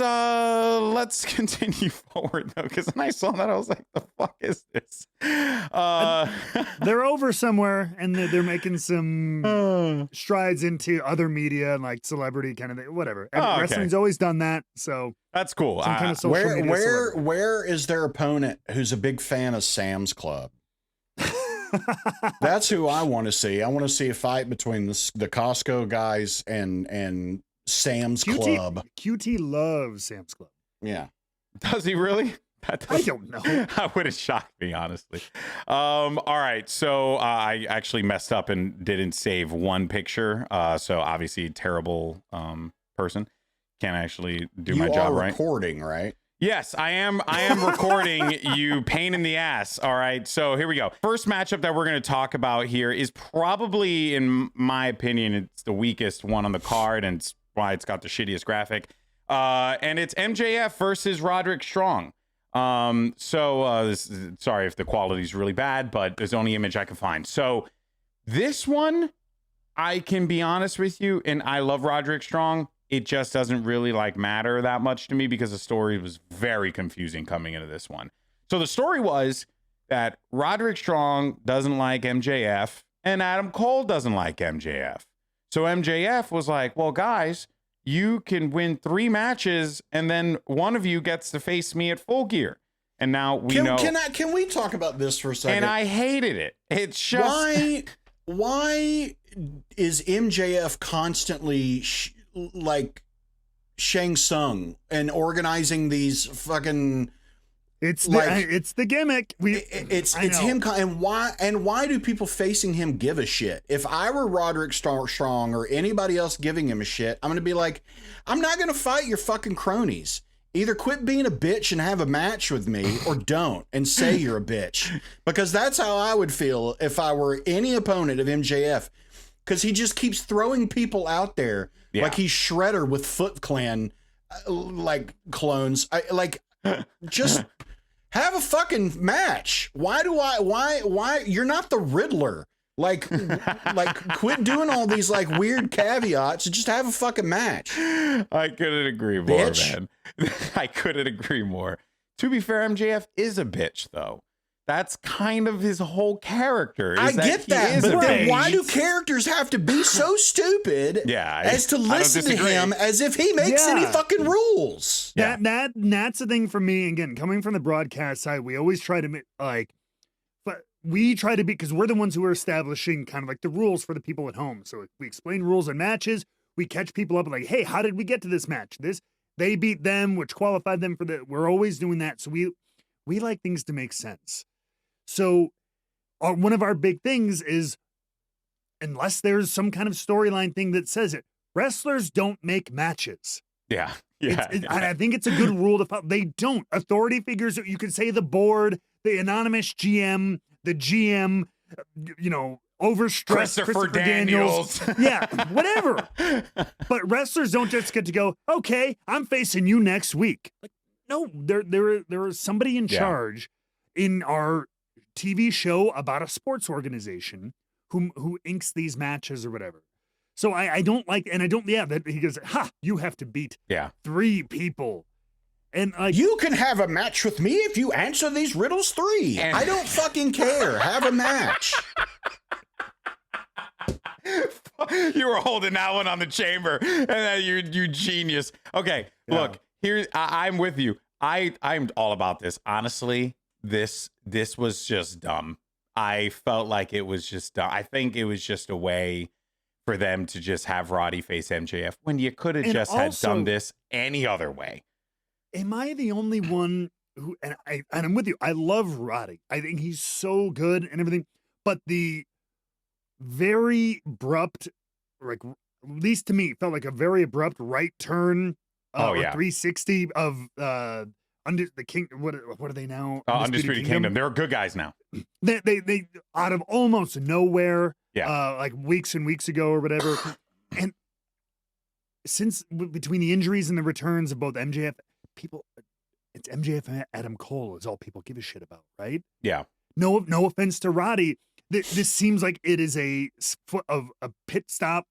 continue forward, though, because when I saw that, I was like, the fuck is this? They're over somewhere, and they're making some strides into other media and like celebrity kind of thing, whatever. Wrestling's always done that, so that's cool. Some kind of social media where is their opponent who's a big fan of Sam's Club? That's who I want to see. I want to see a fight between the Costco Guys and Sam's Club. QT loves Sam's Club. Yeah. Does he really? I don't know. That would have shocked me, honestly. All right. So I actually messed up and didn't save one picture. So obviously terrible person. Can't actually do my job right. Recording, right? Yes, I am recording, you pain in the ass. All right. So here we go. First matchup that we're going to talk about here is probably, in my opinion, it's the weakest one on the card, and it's why it's got the shittiest graphic. And it's MJF versus Roderick Strong. Sorry if the quality is really bad, but there's the only image I can find. So this one I can be honest with you, and I love Roderick Strong. It just doesn't really like matter that much to me because the story was very confusing coming into this one. So the story was that Roderick Strong doesn't like MJF and Adam Cole doesn't like MJF. So MJF was like, well, guys, you can win 3 matches and then one of you gets to face me at Full Gear. And now we know. Can we talk about this for a second? And I hated it. It's just why is MJF constantly like Shang Tsung and organizing these fucking? It's the gimmick. It's him. And why do people facing him give a shit? If I were Roderick Strong or anybody else giving him a shit, I'm gonna be like, I'm not gonna fight your fucking cronies. Either quit being a bitch and have a match with me, or don't and say you're a bitch. Because that's how I would feel if I were any opponent of MJF. Because he just keeps throwing people out there like he's Shredder with Foot Clan like clones. Just have a fucking match. Why you're not the Riddler. Like quit doing all these like weird caveats and just have a fucking match. I couldn't agree more, man. I couldn't agree more. To be fair, MJF is a bitch, though. That's kind of his whole character. I get that, but then why do characters have to be so stupid as to listen to him as if he makes any fucking rules? That's the thing for me. Again, coming from the broadcast side, we always try to we try to be, because we're the ones who are establishing kind of like the rules for the people at home. So if we explain rules in matches, we catch people up like, hey, how did we get to this match? They beat them, which qualified them for we're always doing that. So we like things to make sense. So one of our big things is, unless there's some kind of storyline thing that says it, wrestlers don't make matches. Yeah. And I think it's a good rule to follow. They don't. Authority figures, you could say the board, the anonymous GM, the GM, overstressed Christopher Daniels. Yeah, whatever. But wrestlers don't just get to go, okay, I'm facing you next week. Like, no, there is somebody in charge in our TV show about a sports organization who inks these matches or whatever. So I don't like, and I don't, that he goes, you have to beat 3 people. And like, you can have a match with me if you answer these riddles 3. And I don't fucking care. Have a match. You were holding that one on the chamber, and then you genius. Okay, look, here I'm with you. I'm all about this. Honestly, this was just dumb. I felt like it was just dumb. I think it was just a way for them to just have Roddy face MJF when you could have just had done this any other way. Am I the only one who, and I'm with you, I love Roddy. I think he's so good and everything, but the very abrupt, like, at least to me, felt like a very abrupt right turn, 360 of the King. What are they now? Undisputed Kingdom. They're good guys now. They out of almost nowhere, like weeks and weeks ago or whatever, and since between the injuries and the returns of both MJF. It's MJF and Adam Cole is all people give a shit about, right? Yeah. No offense to Roddy. This seems like it is a pit stop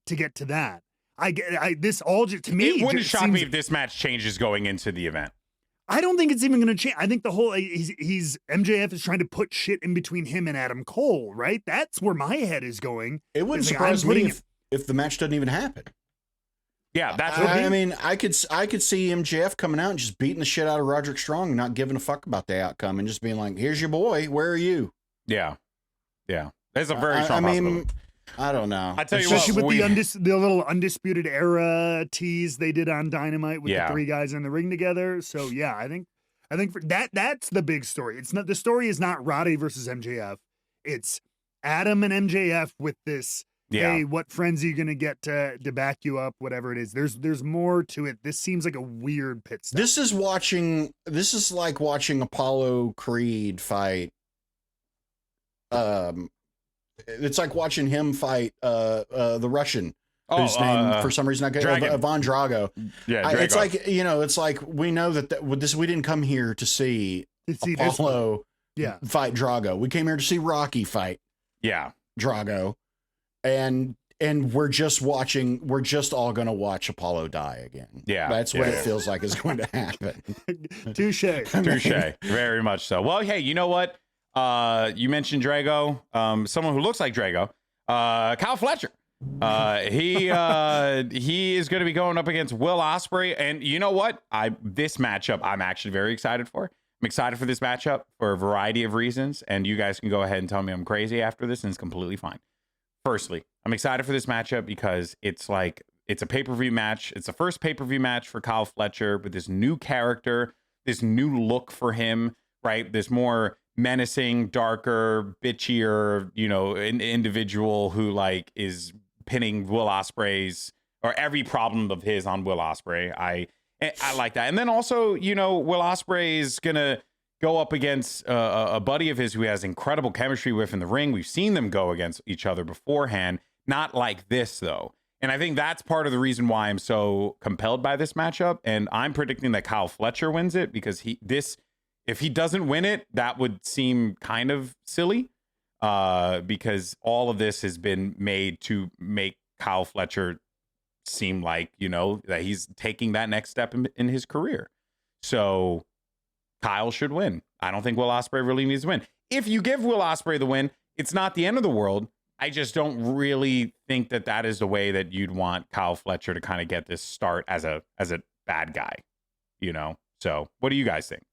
to get to that. This all just, to me, it wouldn't shock me if this match changes going into the event. I don't think it's even going to change. I think the whole he's MJF is trying to put shit in between him and Adam Cole, right? That's where my head is going. It wouldn't surprise me if the match doesn't even happen. Yeah, that's I mean, I could see MJF coming out and just beating the shit out of Roderick Strong and not giving a fuck about the outcome and just being like, "Here's your boy. Where are you?" Yeah. That's a very strong possibility. I don't know. I tell you especially what, with the little Undisputed Era tease they did on Dynamite with the 3 guys in the ring together. So yeah, I think for that's the big story. It's not, the story is not Roddy versus MJF. It's Adam and MJF with this. Hey, what friends are you going to get to back you up? Whatever it is, there's more to it. This seems like a weird pit stop. This is like watching Apollo Creed fight. It's like watching him fight the Russian whose name for some reason I get Von Drago. Yeah, it's like, it's like we know that with this we didn't come here to see Apollo fight Drago. We came here to see Rocky fight. Yeah, Drago. And and we're just all going to watch Apollo die again. Yeah. That's what it feels like is going to happen. Touche. Very much so. Well, hey, you know what? You mentioned Drago, someone who looks like Drago, Kyle Fletcher. He is going to be going up against Will Ospreay, and you know what? This matchup I'm actually very excited for. I'm excited for this matchup for a variety of reasons, and you guys can go ahead and tell me I'm crazy after this, and it's completely fine. Firstly, I'm excited for this matchup because it's a pay-per-view match. It's the first pay-per-view match for Kyle Fletcher with this new character, this new look for him, right? This more menacing, darker, bitchier, an individual who is pinning Will Ospreay's or every problem of his on Will Ospreay. I like that. And then also, Will Ospreay is gonna go up against a buddy of his who has incredible chemistry with in the ring. We've seen them go against each other beforehand, not like this though. And I think that's part of the reason why I'm so compelled by this matchup. And I'm predicting that Kyle Fletcher wins it because if he doesn't win it, that would seem kind of silly because all of this has been made to make Kyle Fletcher seem like, that he's taking that next step in his career. So Kyle should win. I don't think Will Ospreay really needs to win. If you give Will Ospreay the win, it's not the end of the world. I just don't really think that is the way that you'd want Kyle Fletcher to kind of get this start as a bad guy, So what do you guys think?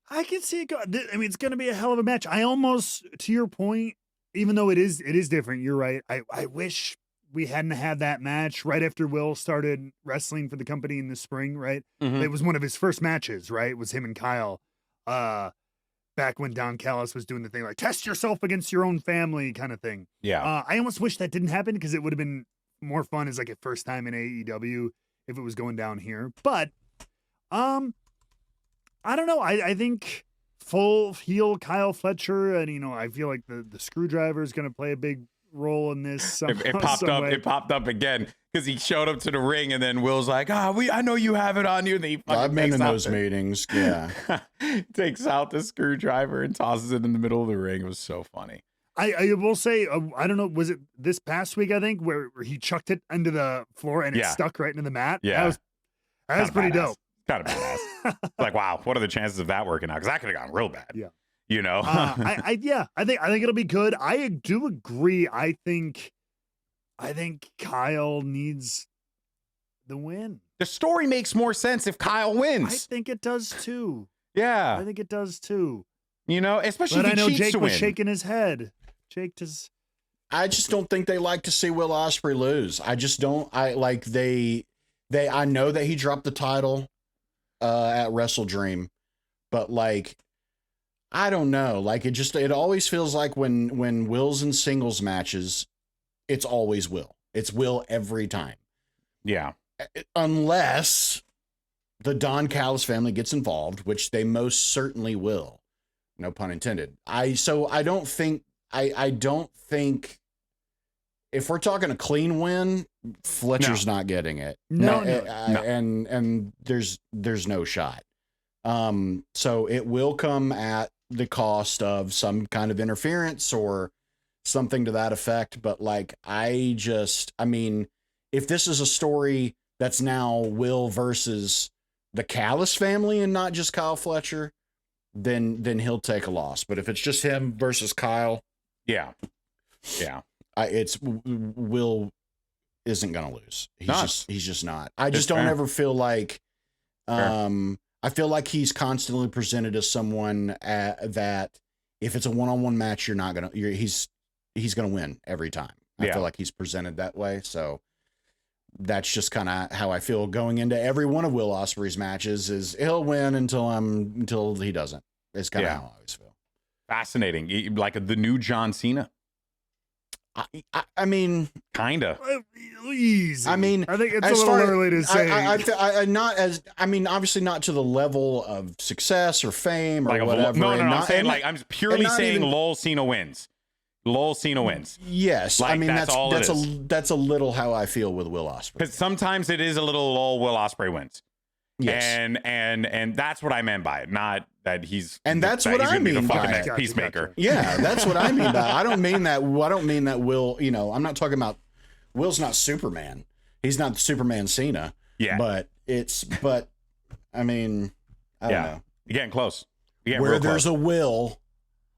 I can see it go. I mean, it's going to be a hell of a match. I almost, to your point, even though it is different, you're right. I wish we hadn't had that match right after Will started wrestling for the company in the spring, right? Mm-hmm. It was one of his first matches, right? It was him and Kyle back when Don Callis was doing the thing like test yourself against your own family kind of thing. Yeah. I almost wish that didn't happen because it would have been more fun as a first time in AEW if it was going down here. But I don't know. I think full heel Kyle Fletcher, and I feel like the screwdriver is going to play a big role in this. It popped up again because he showed up to the ring, and then Will's like, I know you have it on you. And I've been in those meetings. Yeah, takes out the screwdriver and tosses it in the middle of the ring. It was so funny. I will say, I don't know, was it this past week? I think where he chucked it into the floor and it stuck right into the mat. Yeah, that was pretty dope. Kind of badass. Like, wow, what are the chances of that working out? Because that could have gone real bad. Yeah. I think it'll be good. I do agree. I think Kyle needs the win. The story makes more sense if Kyle wins. I think it does too. Yeah. I think it does too. Especially but if he I know cheats Jake to was win. shaking his head. I just don't think they like to see Will Ospreay lose. I just don't. I know that he dropped the title at Wrestle Dream, but I don't know. It always feels like when Will's in singles matches, it's always Will. It's Will every time. Yeah. Unless the Don Callis family gets involved, which they most certainly will. No pun intended. I don't think if we're talking a clean win, Fletcher's not getting it. No. And there's no shot. So it will come at the cost of some kind of interference or something to that effect. But if this is a story that's now Will versus the Callis family and not just Kyle Fletcher, then he'll take a loss. But if it's just him versus Kyle, yeah. It's Will isn't gonna lose. He's just not. I just don't ever feel like I feel like he's constantly presented as someone that if it's a one-on-one match, he's gonna win every time. I feel like he's presented that way. So that's just kind of how I feel going into every one of Will Ospreay's matches is he'll win until he doesn't. It's kind of how I always feel. Fascinating. Like the new John Cena. I mean, kind of. Easy. I mean, I think it's a little early to say. Obviously not to the level of success or fame or whatever. No. I'm saying I'm purely saying LOL Cena wins. LOL Cena wins. Yes, I mean that's a little how I feel with Will Ospreay. Because sometimes it is a little LOL Will Ospreay wins. Yes, and that's what I meant by it. Not he's what I mean by peacemaker. Yeah, that's what I mean by. I don't mean that Will. I'm not talking about Will's not Superman. He's not Superman Cena. Yeah, but I mean, I don't know. You're getting close. Where there's a Will.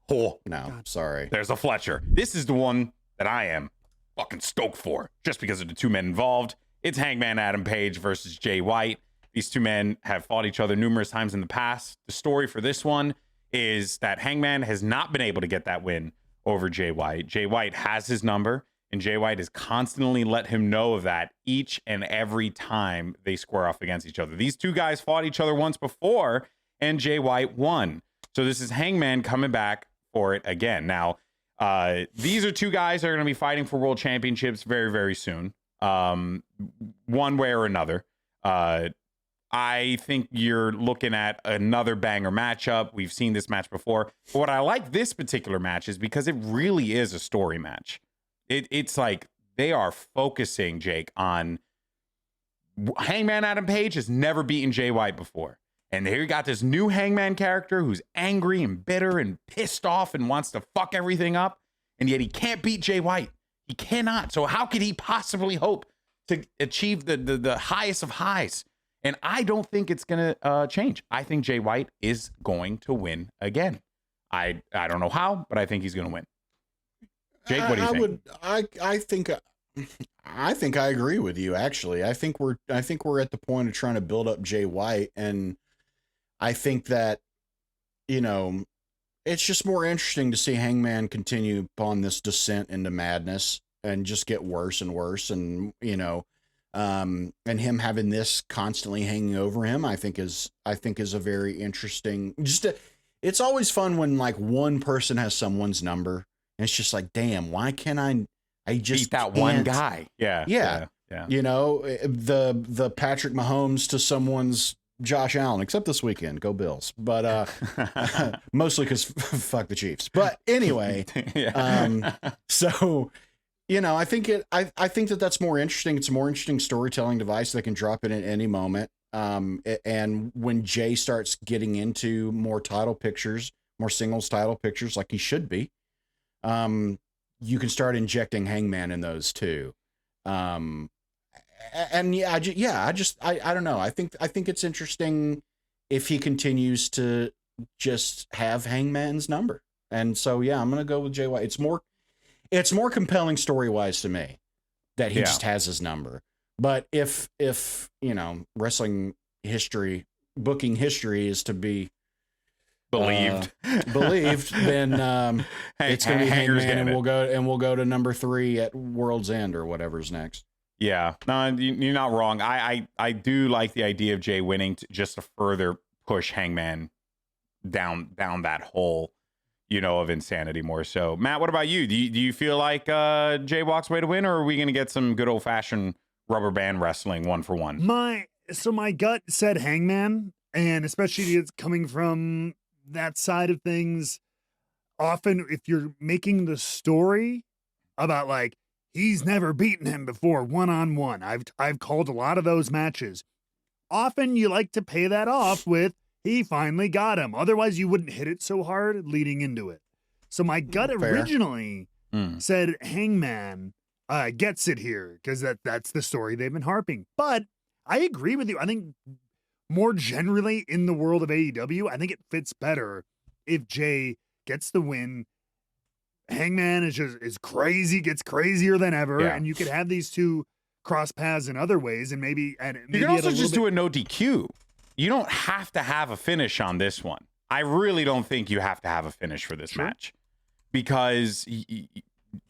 Oh no, God. Sorry. There's a Fletcher. This is the one that I am fucking stoked for, just because of the two men involved. It's Hangman Adam Page versus Jay White. These two men have fought each other numerous times in the past. The story for this one is that Hangman has not been able to get that win over Jay White. Jay White has his number, and Jay White has constantly let him know of that each and every time they square off against each other. These two guys fought each other once before, and Jay White won. So this is Hangman coming back for it again. Now, these are two guys that are going to be fighting for world championships very, very soon, one way or another. I think you're looking at another banger matchup. We've seen this match before. But what I like this particular match is because it really is a story match. It's like they are focusing, Jake, on Hangman Adam Page has never beaten Jay White before. And here you got this new Hangman character who's angry and bitter and pissed off and wants to fuck everything up. And yet he can't beat Jay White. He cannot. So how could he possibly hope to achieve the highest of highs? And I don't think it's going to change. I think Jay White is going to win again. I don't know how, but I think he's going to win. Jake, what do you think? I think I agree with you. Actually, I think we're at the point of trying to build up Jay White, and I think that it's just more interesting to see Hangman continue upon this descent into madness and just get worse and worse, and and him having this constantly hanging over him, I think is a very interesting. It's always fun when like one person has someone's number, and it's just like, damn, why can't I just beat that one guy? Yeah. The Patrick Mahomes to someone's Josh Allen, except this weekend, go Bills. But mostly because fuck the Chiefs. But anyway, so. I think I think that's more interesting. It's a more interesting storytelling device that can drop in at any moment. And when Jay starts getting into more title pictures, more singles title pictures, like he should be, you can start injecting Hangman in those too. And I don't know. I think it's interesting if he continues to just have Hangman's number. And so, yeah, I'm going to go with Jay White. It's more compelling story-wise to me that he just has his number. But if wrestling history, booking history is to be believed, then it's going to be Hangman, and we'll go to number 3 at World's End or whatever's next. Yeah, no, you're not wrong. I do like the idea of Jay winning just to further push Hangman down that hole, of insanity more so. Matt, what about you? Do you feel like Jay walks away to win, or are we going to get some good old fashioned rubber band wrestling 1-for-1? My gut said Hangman, and especially it's coming from that side of things. Often, if you're making the story about like he's never beaten him before 1-on-1, I've called a lot of those matches. Often, you like to pay that off with he finally got him. Otherwise, you wouldn't hit it so hard leading into it. So my gut originally said Hangman gets it here because that's the story they've been harping. But I agree with you. I think more generally in the world of AEW, I think it fits better if Jay gets the win. Hangman is crazy, gets crazier than ever, and you could have these two cross paths in other ways, and maybe you can also just do a no DQ. You don't have to have a finish on this one. I really don't think you have to have a finish for this match, because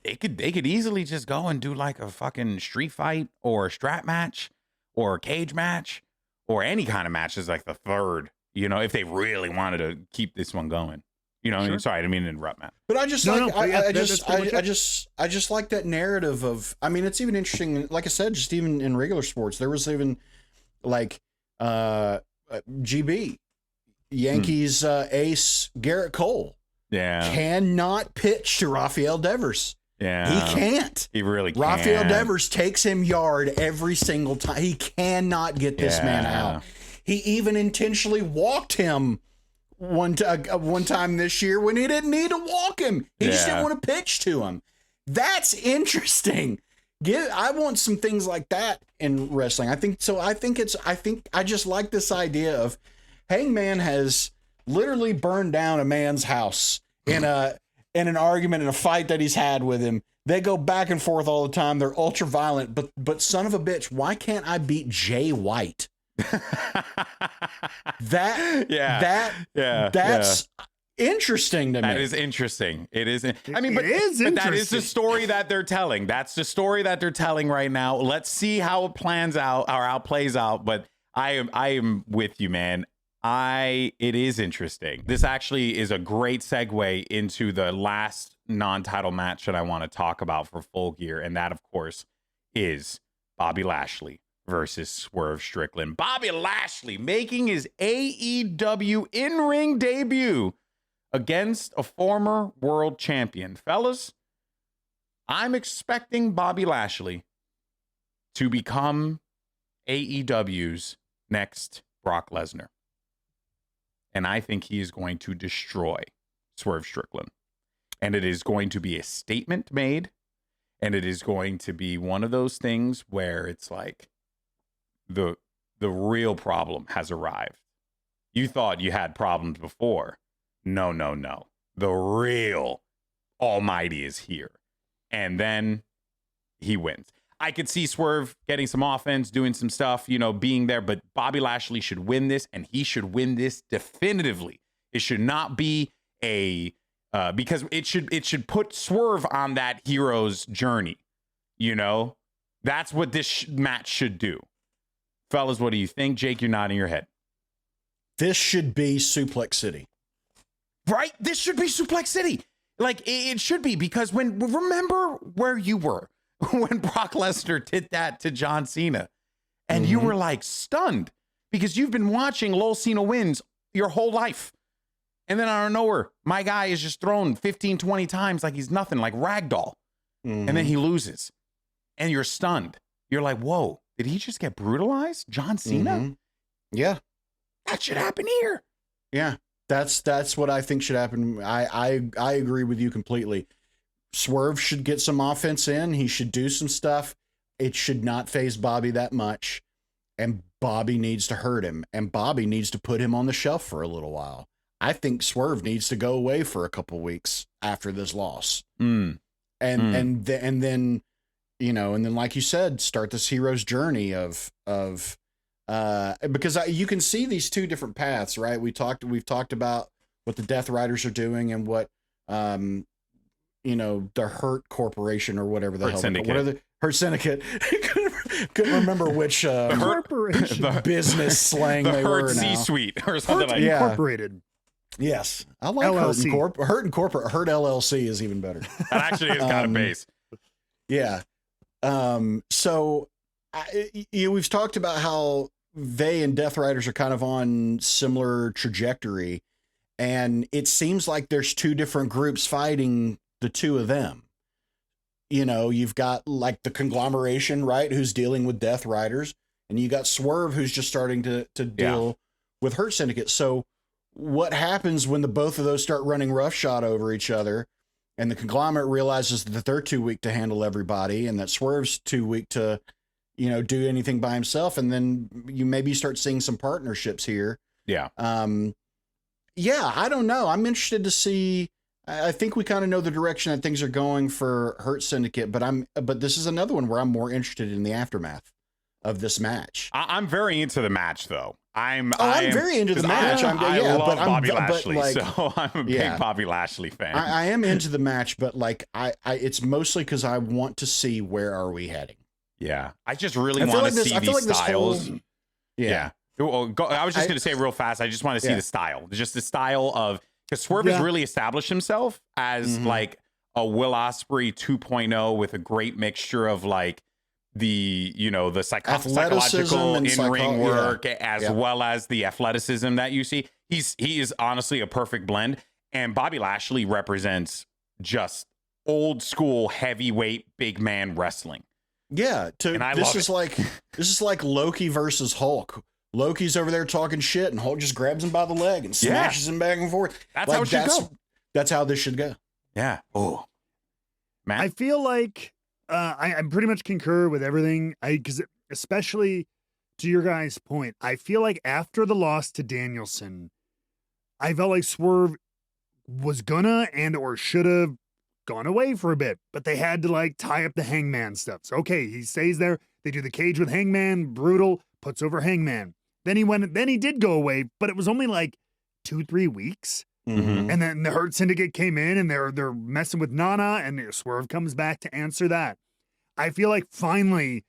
they could easily just go and do like a fucking street fight or a strap match or a cage match or any kind of match as like the third, if they really wanted to keep this one going. Sorry, I didn't mean to interrupt, Matt. But I just I just like that narrative of, it's even interesting, like I said, just even in regular sports, there was even like GB Yankees ace Garrett Cole cannot pitch to Rafael Devers. He can't. He really can't. Rafael Devers takes him yard every single time. He cannot get this man out. He even intentionally walked him one time this year when he didn't need to walk him. He just didn't want to pitch to him. That's interesting. I want some things like that in wrestling. I think I just like this idea of Hangman has literally burned down a man's house in an argument, in a fight that he's had with him. They go back and forth all the time. They're ultra violent, but son of a bitch, why can't I beat Jay White? That's interesting to me. That is interesting. It is. I mean, but that is the story that they're telling. That's the story that they're telling right now. Let's see how it plans out or how it plays out. But I am with you, man. It is interesting. This actually is a great segue into the last non-title match that I want to talk about for Full Gear, and that, of course, is Bobby Lashley versus Swerve Strickland. Bobby Lashley making his AEW in-ring debut against a former world champion. Fellas, I'm expecting Bobby Lashley to become AEW's next Brock Lesnar. And I think he is going to destroy Swerve Strickland. And it is going to be a statement made. And it is going to be one of those things where it's like the real problem has arrived. You thought you had problems before. No. The real Almighty is here. And then he wins. I could see Swerve getting some offense, doing some stuff, being there, but Bobby Lashley should win this, and he should win this definitively. It should not be because it should put Swerve on that hero's journey. That's what this match should do. Fellas, what do you think? Jake, you're nodding your head. This should be Suplex City. Right? This should be Suplex City. Like, it should be, because remember where you were when Brock Lesnar did that to John Cena, and you were like stunned because you've been watching Lol Cena wins your whole life. And then out of nowhere, my guy is just thrown 15, 20 times like he's nothing, like ragdoll. And then he loses and you're stunned. You're like, whoa, did he just get brutalized? John Cena? Yeah. That should happen here. Yeah. That's what I think should happen. I agree with you completely. Swerve should get some offense in. He should do some stuff. It should not faze Bobby that much. And Bobby needs to hurt him. And Bobby needs to put him on the shelf for a little while. I think Swerve needs to go away for a couple weeks after this loss. And then, like you said, start this hero's journey of because you can see these two different paths, right? We've talked about what the Death Riders are doing and what, the Hurt Corporation or whatever the hell. Syndicate. What are the Hurt Syndicate? Couldn't remember which business slang the they Hurt were now. C-suite or something Hurt Incorporated. Yes, I like LLC. Hurt Incorporated. Hurt LLC is even better. That actually is kind of base. Yeah. So we've talked about how they and Death Riders are kind of on similar trajectory, and it seems like there's two different groups fighting the two of them. You've got like the conglomeration, right, who's dealing with Death Riders, and you got Swerve, who's just starting to deal with Hurt Syndicate. So what happens when the both of those start running roughshod over each other, and the conglomerate realizes that they're too weak to handle everybody, and that Swerve's too weak to, do anything by himself, and then you maybe start seeing some partnerships here. Yeah. I don't know. I'm interested to see. I think we kind of know the direction that things are going for Hurt Syndicate, but this is another one where I'm more interested in the aftermath of this match. I'm very into the match, though. I'm very into the match. I love Bobby Lashley, so I'm a big Bobby Lashley fan. I am into the match, but it's mostly because I want to see where are we heading. Yeah, I just really want to see these styles. Yeah. I was just going to say real fast, I just want to see the style. Just the style of, because Swerve has really established himself as like a Will Ospreay 2.0 with a great mixture of like the psychological in-ring work as well as the athleticism that you see. He is honestly a perfect blend. And Bobby Lashley represents just old school heavyweight big man wrestling. Yeah, this is like Loki versus Hulk, Loki's over there talking shit, and Hulk just grabs him by the leg and smashes him back and forth. That's how it should go. That's how this should go. Yeah. Oh, man. I feel like I pretty much concur with everything. Because especially to your guys' point, I feel like after the loss to Danielson, I felt like Swerve was gonna and or should have gone away for a bit, but they had to like tie up the Hangman stuff. So okay, he stays there. They do the cage with Hangman, brutal, puts over Hangman. Then he did go away, but it was only like 2-3 weeks. Mm-hmm. And then the Hurt Syndicate came in and they're messing with Nana, and Swerve comes back to answer that. I feel like finally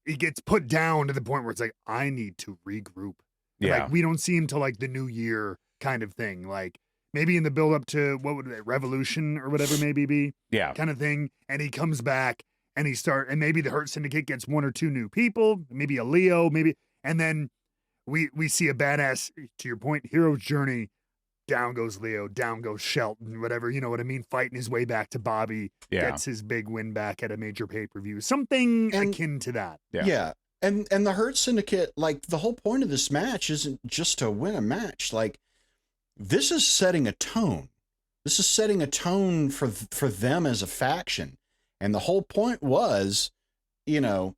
he gets put down to the point where it's like, I need to regroup. Yeah. Like we don't see him till like the new year kind of thing. Like maybe in the build up to what would it, Revolution or whatever maybe be. Yeah. Kind of thing. And he comes back and and maybe the Hurt Syndicate gets 1 or 2 new people, maybe a Leo, maybe, and then we see a badass, to your point, hero's journey. Down goes Leo, down goes Shelton, whatever, you know what I mean? Fighting his way back to Bobby, gets his big win back at a major pay-per-view. Something akin to that. Yeah. And the Hurt Syndicate, like, the whole point of this match isn't just to win a match. Like, this is setting a tone. This is setting a tone for them as a faction. And the whole point was, you know,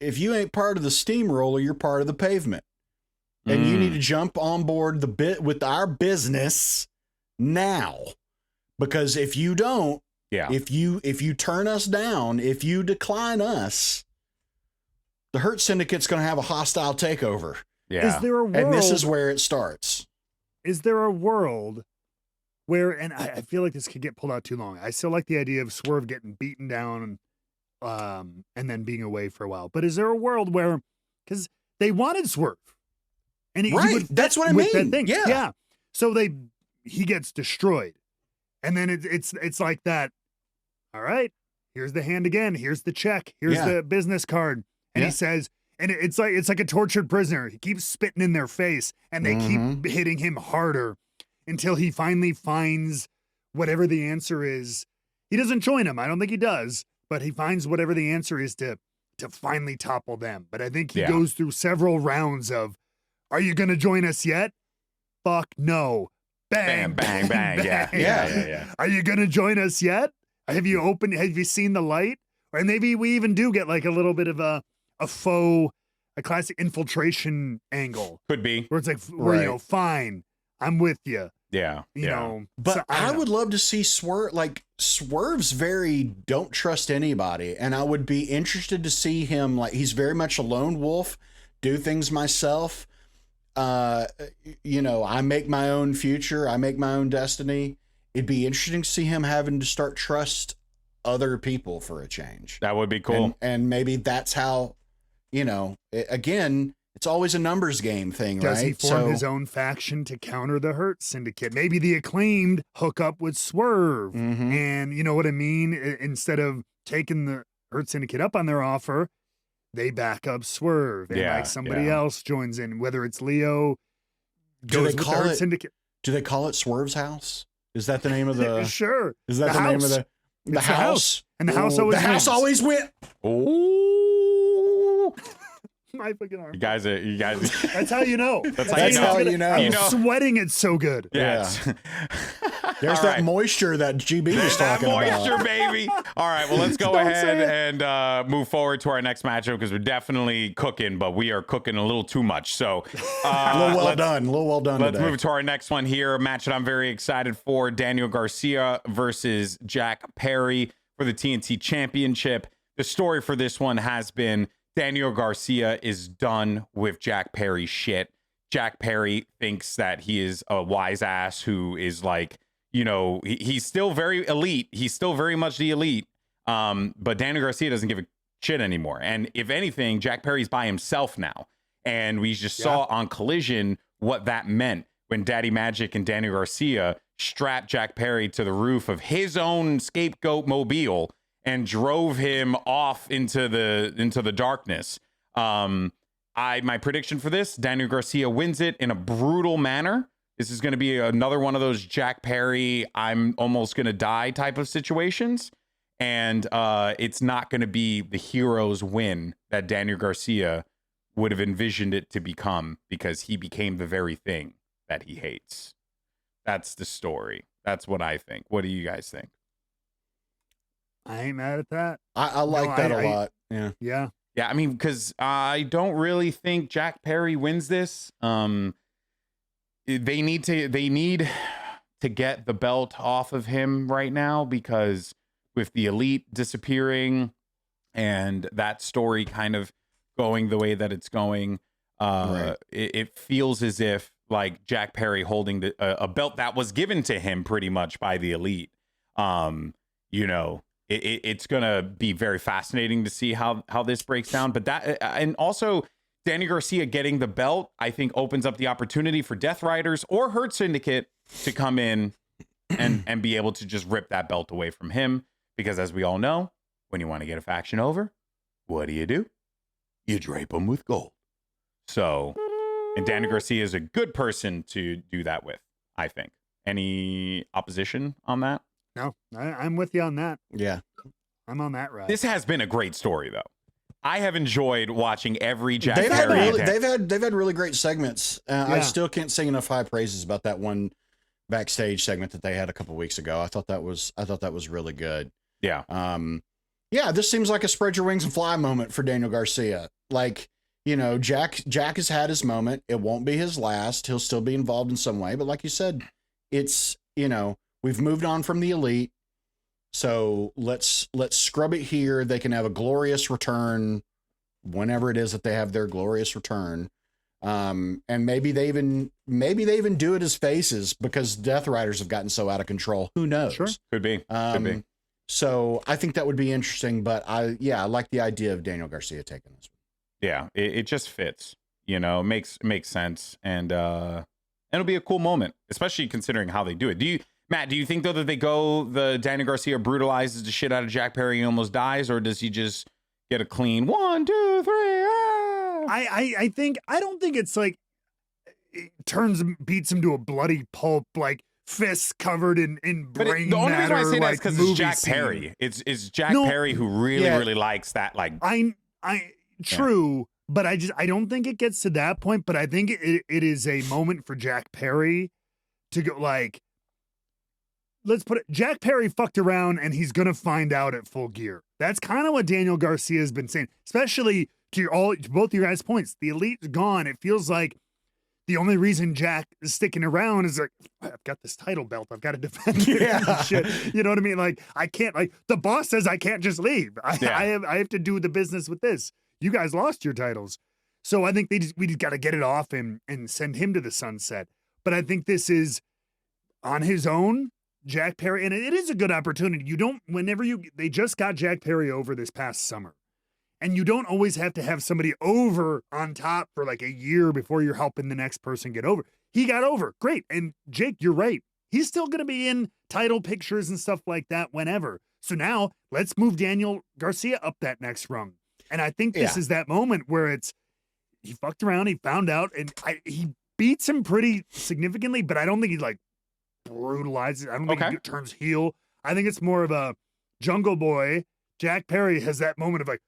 if you ain't part of the steamroller, you're part of the pavement. And you need to jump on board the bit with our business now, because if you don't, if you turn us down, if you decline us, the Hurt Syndicate's going to have a hostile takeover. Yeah. Is there a world, and this is where it starts. Is there a world where, and I feel like this could get pulled out too long. I still like the idea of Swerve getting beaten down and then being away for a while. But is there a world where, because they wanted Swerve. And he would that's what I mean. That thing. Yeah. So he gets destroyed. And then it's like that. All right, here's the hand again. Here's the check. Here's the business card. And he says, and it's like a tortured prisoner. He keeps spitting in their face, and they keep hitting him harder until he finally finds whatever the answer is. He doesn't join him. I don't think he does, but he finds whatever the answer is to finally topple them. But I think he goes through several rounds of, are you going to join us yet? Fuck no. Bang, bang, bang, bang. Yeah. Are you going to join us yet? Have you seen the light? Or maybe we even do get like a little bit of a classic infiltration angle. Could be. Where it's like, you know, fine, I'm with you. Yeah. You know. But so, I would love to see Swerve, like, Swerve's very don't trust anybody. And I would be interested to see him, like, he's very much a lone wolf, do things myself. You know, I make my own future. I make my own destiny. It'd be interesting to see him having to start trust other people for a change. That would be cool. And maybe that's how, you know, again, it's always a numbers game thing, Does right? He form his own faction to counter the Hurt Syndicate? Maybe the Acclaimed hook up with Swerve. And you know what I mean? Instead of taking the Hurt Syndicate up on their offer, they back up Swerve, and like somebody else joins in, whether it's Leo. Do they call it Syndicate? Do they call it Swerve's house? Is that the name of the? Sure. Is that the name of the house? And the house always. The house always went. Oh. My fucking arm. You guys. That's how you know. That's how you know. I'm sweating it so good. Yeah. There's that moisture that GB was talking about. That moisture, baby. All right, well, let's go ahead and move forward to our next matchup, because we're definitely cooking, but we are cooking a little too much. So, a little well done. Let's move to our next one here. A match that I'm very excited for: Daniel Garcia versus Jack Perry for the TNT Championship. The story for this one has been Daniel Garcia is done with Jack Perry's shit. Jack Perry thinks that he is a wise ass who is like, you know, he's still very elite. He's still very much the elite. But Daniel Garcia doesn't give a shit anymore. And if anything, Jack Perry's by himself now. And we just saw on Collision what that meant when Daddy Magic and Daniel Garcia strapped Jack Perry to the roof of his own scapegoat mobile and drove him off into the darkness. My prediction for this: Daniel Garcia wins it in a brutal manner. This is going to be another one of those Jack Perry, I'm almost going to die type of situations. And it's not going to be the hero's win that Daniel Garcia would have envisioned it to become, because he became the very thing that he hates. That's the story. That's what I think. What do you guys think? I ain't mad at that. I like that a lot. Yeah. Yeah. Yeah, I mean, because I don't really think Jack Perry wins this. They need to get the belt off of him right now, because with the Elite disappearing and that story kind of going the way that it's going, Right. it feels as if like Jack Perry holding a belt that was given to him pretty much by the Elite. You know, it's gonna be very fascinating to see how this breaks down. But that, and also Danny Garcia getting the belt, I think opens up the opportunity for Death Riders or Hurt Syndicate to come in and be able to just rip that belt away from him. Because as we all know, when you want to get a faction over, what do? You drape them with gold. So, and Danny Garcia is a good person to do that with, I think. Any opposition on that? No, I'm with you on that. Yeah. I'm on that ride. This has been a great story, though. I have enjoyed watching every Jack They've Perry. had really great segments. I still can't sing enough high praises about that one backstage segment that they had a couple weeks ago. I thought that was really good. Yeah. Yeah, this seems like a spread your wings and fly moment for Daniel Garcia. Like, you know, Jack has had his moment. It won't be his last. He'll still be involved in some way. But like you said, it's, you know, we've moved on from the Elite. So let's scrub it here. They can have a glorious return whenever it is that they have their glorious return. And maybe they even do it as faces, because Death Riders have gotten so out of control. Who knows? Sure. Could be. So I think that would be interesting, but I like the idea of Daniel Garcia taking this one. Yeah, it just fits, you know, makes sense. And it'll be a cool moment, especially considering how they do it. Matt, do you think though that they go the Daniel Garcia brutalizes the shit out of Jack Perry and almost dies, or does he just get a clean 1, 2, 3? Ah! I don't think it's like it beats him to a bloody pulp, like fists covered in brain the only matter. reason I say that is because it's Jack scene. Perry. It's Jack Perry who really likes that. Like true, but I don't think it gets to that point. But I think it is a moment for Jack Perry to go like, let's put it, Jack Perry fucked around and he's going to find out at Full Gear. That's kind of what Daniel Garcia has been saying, especially to both your guys' points. The Elite's gone. It feels like the only reason Jack is sticking around is like, I've got this title belt. I've got to defend it. And shit. You know what I mean? Like, I can't, like, the boss says I can't just leave. I have to do the business with this. You guys lost your titles. So I think we just got to get it off him and send him to the sunset. But I think this is on his own. Jack Perry, and it is a good opportunity. They just got Jack Perry over this past summer, and you don't always have to have somebody over on top for like a year before you're helping the next person get over. He got over. Great. And Jake, you're right. He's still going to be in title pictures and stuff like that whenever. So now let's move Daniel Garcia up that next rung. And I think this is that moment where he fucked around, he found out, and he beats him pretty significantly, but I don't think he's like brutalizes. I don't think he turns heel. I think it's more of a Jungle Boy. Jack Perry has that moment of like,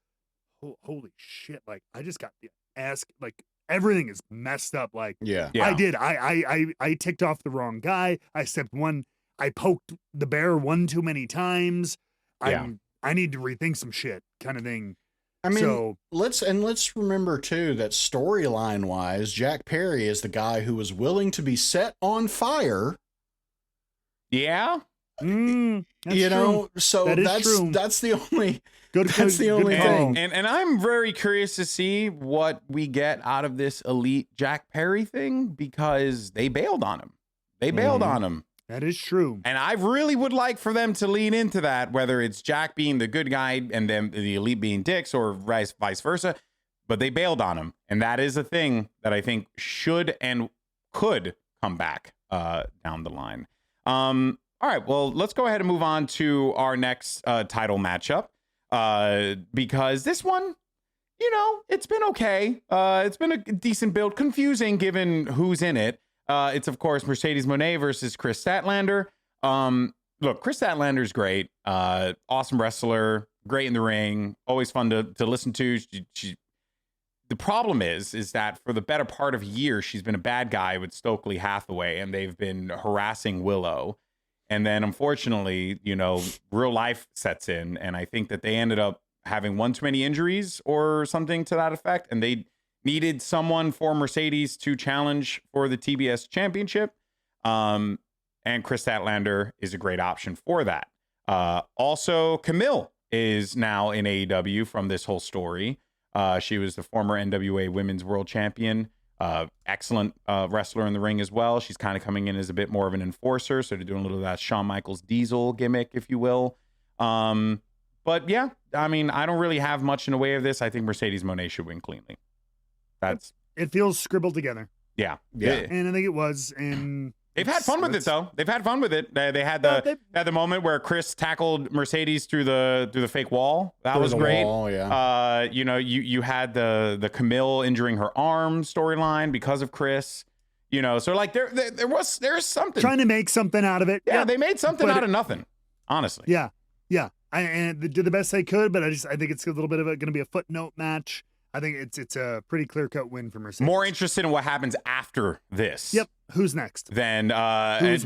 holy shit! Like I just got the ass. Like everything is messed up. Like I did. I ticked off the wrong guy. I poked the bear one too many times. I need to rethink some shit, kind of thing. I mean, let's remember too that storyline wise, Jack Perry is the guy who was willing to be set on fire. Yeah. You know, so that's the only thing. And I'm very curious to see what we get out of this Elite Jack Perry thing, because they bailed on him. That is true. And I really would like for them to lean into that, whether it's Jack being the good guy and then the Elite being dicks, or vice versa. But they bailed on him. And that is a thing that I think should and could come back down the line. All right, well, let's go ahead and move on to our next title matchup, because this one, you know, it's been okay. It's been a decent build, confusing given who's in it. It's, of course, Mercedes Moné versus KRIS Statlander. Look, KRIS Statlander's great. Awesome wrestler, great in the ring, always fun to listen to. the problem is that for the better part of a year, she's been a bad guy with Stokely Hathaway, and they've been harassing Willow. And then, unfortunately, you know, real life sets in, and I think that they ended up having one too many injuries or something to that effect, and they needed someone for Mercedes to challenge for the TBS championship. And KRIS Statlander is a great option for that. Also, Camille is now in AEW from this whole story. She was the former NWA Women's World Champion. Excellent wrestler in the ring as well. She's kind of coming in as a bit more of an enforcer, so they're doing a little of that Shawn Michaels Diesel gimmick, if you will. But yeah, I mean, I don't really have much in the way of this. I think Mercedes Moné should win cleanly. It feels scribbled together. Yeah. And I think it was. And they've had fun with it, though. They've had fun with it. They had the moment where KRIS tackled Mercedes through the fake wall. That was great. Wall, yeah. You know, you had the Camille injuring her arm storyline because of KRIS. You know, so like there's something trying to make something out of it. Yeah, they made something out of nothing. Honestly. Yeah. And they did the best they could, but I think it's a little bit of going to be a footnote match. I think it's a pretty clear-cut win for Mercedes. More interested in what happens after this. Yep. Who's next? Then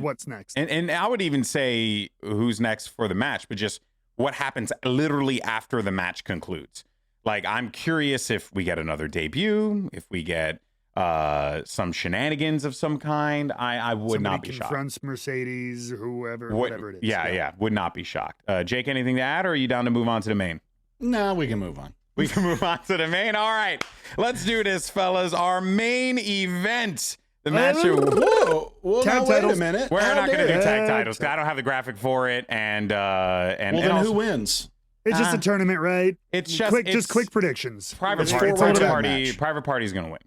what's next? And I would even say who's next for the match, but just what happens literally after the match concludes. Like, I'm curious if we get another debut, if we get some shenanigans of some kind. I would not be shocked. Confronts Mercedes, whatever it is. Yeah, would not be shocked. Jake, anything to add, or are you down to move on to the main? No, we can move on. We can move on to the main. All right, let's do this, fellas. Our main event. The match. Whoa, wait a minute. We're not going to do tag titles. I don't have the graphic for it. And then also, who wins? It's just a tournament, right? It's just quick predictions. Private Party is going to win.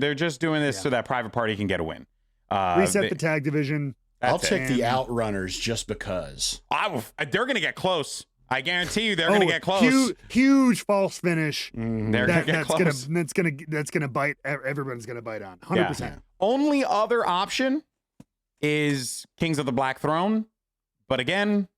They're just doing this so that Private Party can get a win. Reset the tag division. I'll take the Outrunners just because. They're going to get close. I guarantee you, they're going to get close. Huge false finish. They're going to get close. That's going to bite. Everyone's going to bite on. 100%. Yeah. Only other option is Kings of the Black Throne, but again,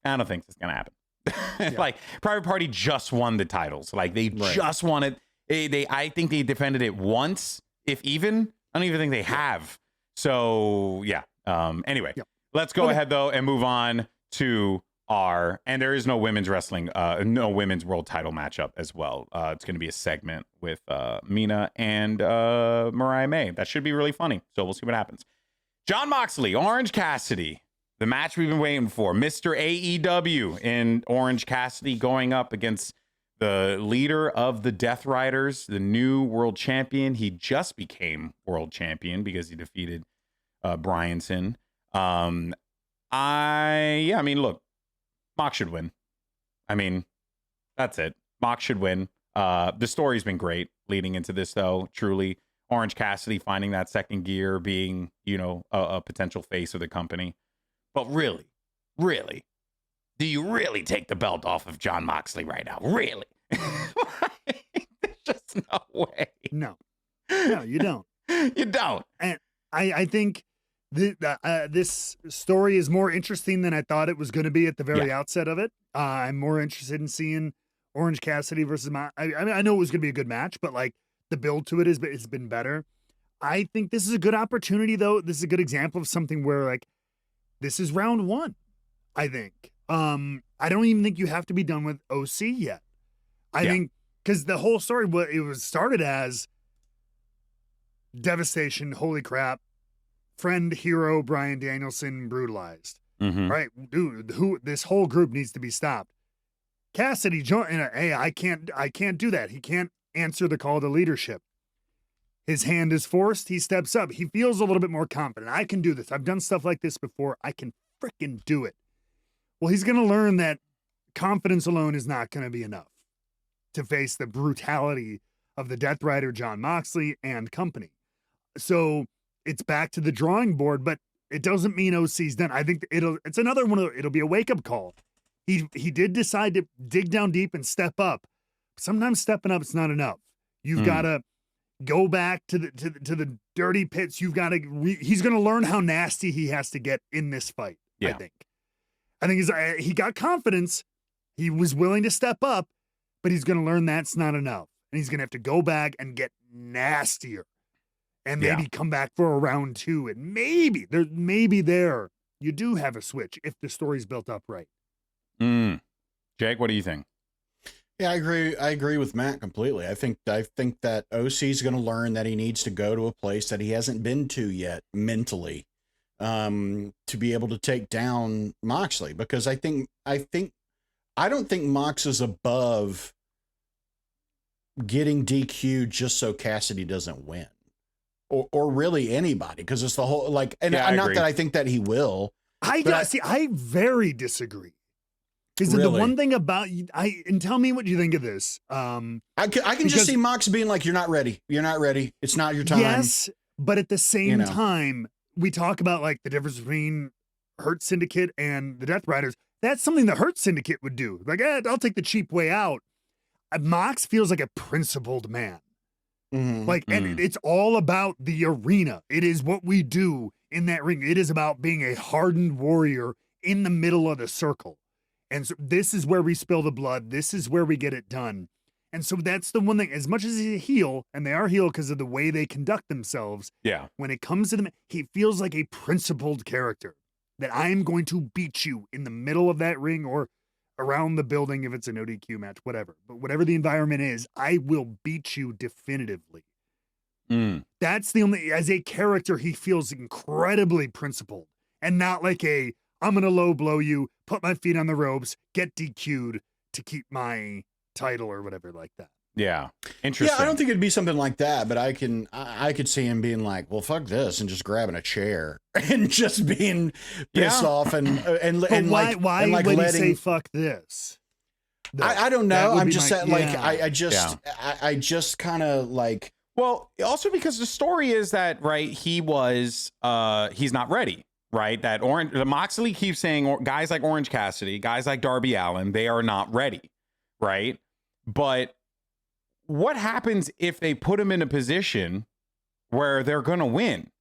I don't think it's going to happen. Like, Private Party just won the titles. Like, they just won it. I think they defended it once, if even. I don't even think they have. So yeah. Anyway, let's go ahead though and move on to and there is no women's wrestling, no women's world title matchup as well. It's going to be a segment with Mina and Mariah May. That should be really funny. So we'll see what happens. Jon Moxley, Orange Cassidy, the match we've been waiting for. Mr. AEW in Orange Cassidy going up against the leader of the Death Riders, the new world champion. He just became world champion because he defeated Bryanson. I mean, look, Mox should win. I mean, that's it. Mox should win. The story's been great leading into this, though. Truly, Orange Cassidy finding that second gear, being, you know, a potential face of the company. But really, do you really take the belt off of Jon Moxley right now? Really? There's just no way. No, you don't. You don't. And I think this story is more interesting than I thought it was going to be at the very outset of it. I'm more interested in seeing Orange Cassidy versus I mean, I know it was going to be a good match, but like the build to it has been better. I think this is a good opportunity, though. This is a good example of something where like this is round one. I think. I don't even think you have to be done with OC yet. I think because the whole story, it was started as devastation. Holy crap. Friend, hero, Bryan Danielson brutalized. Right? Dude, this whole group needs to be stopped. Cassidy joined. Hey, I can't do that. He can't answer the call to leadership. His hand is forced. He steps up. He feels a little bit more confident. I can do this. I've done stuff like this before. I can freaking do it. Well, he's going to learn that confidence alone is not going to be enough to face the brutality of the Death Rider, Jon Moxley, and company. So it's back to the drawing board, but it doesn't mean OC's done. I think it's another one. It'll be a wake-up call. He did decide to dig down deep and step up. Sometimes stepping up is not enough. You've got to go back to the dirty pits. You've got to. He's going to learn how nasty he has to get in this fight. I think he got confidence. He was willing to step up, but he's going to learn that's not enough. And he's going to have to go back and get nastier and maybe come back for a round 2. And maybe there you do have a switch if the story's built up right. Jake, what do you think? Yeah, I agree with Matt completely. I think that OC is going to learn that he needs to go to a place that he hasn't been to yet mentally, to be able to take down Moxley, because I don't think Mox is above getting DQ'd just so Cassidy doesn't win, or really anybody, because it's the whole not that I think that he will. I very disagree. Is really? The one thing about and tell me what you think of this. I can just see Mox being like, you're not ready. It's not your time. Yes, but at the same time, we talk about like the difference between Hurt Syndicate and the Death Riders. That's something the Hurt Syndicate would do. Like, I'll take the cheap way out. Mox feels like a principled man. And it's all about the arena. It is what we do in that ring. It is about being a hardened warrior in the middle of the circle. And so this is where we spill the blood. This is where we get it done. And so that's the one thing, as much as he's a heel, and they are heel because of the way they conduct themselves. Yeah. When it comes to them, he feels like a principled character, that I am going to beat you in the middle of that ring or around the building if it's an ODQ match, whatever. But whatever the environment is, I will beat you definitively. That's the only, as a character, he feels incredibly principled and not like I'm going to low blow you, put my feet on the ropes, get DQ'd to keep my title or whatever like that. Yeah. Interesting. Yeah, I don't think it'd be something like that, but I could see him being like, well, fuck this, and just grabbing a chair and just being pissed off and why like would letting he say fuck this? I don't know. I'm just saying, like, I just kind of like. Well, also because the story is that, right, he's not ready. Right, that Moxley keeps saying guys like Orange Cassidy, guys like Darby Allin, they are not ready, right? But what happens if they put him in a position where they're gonna win,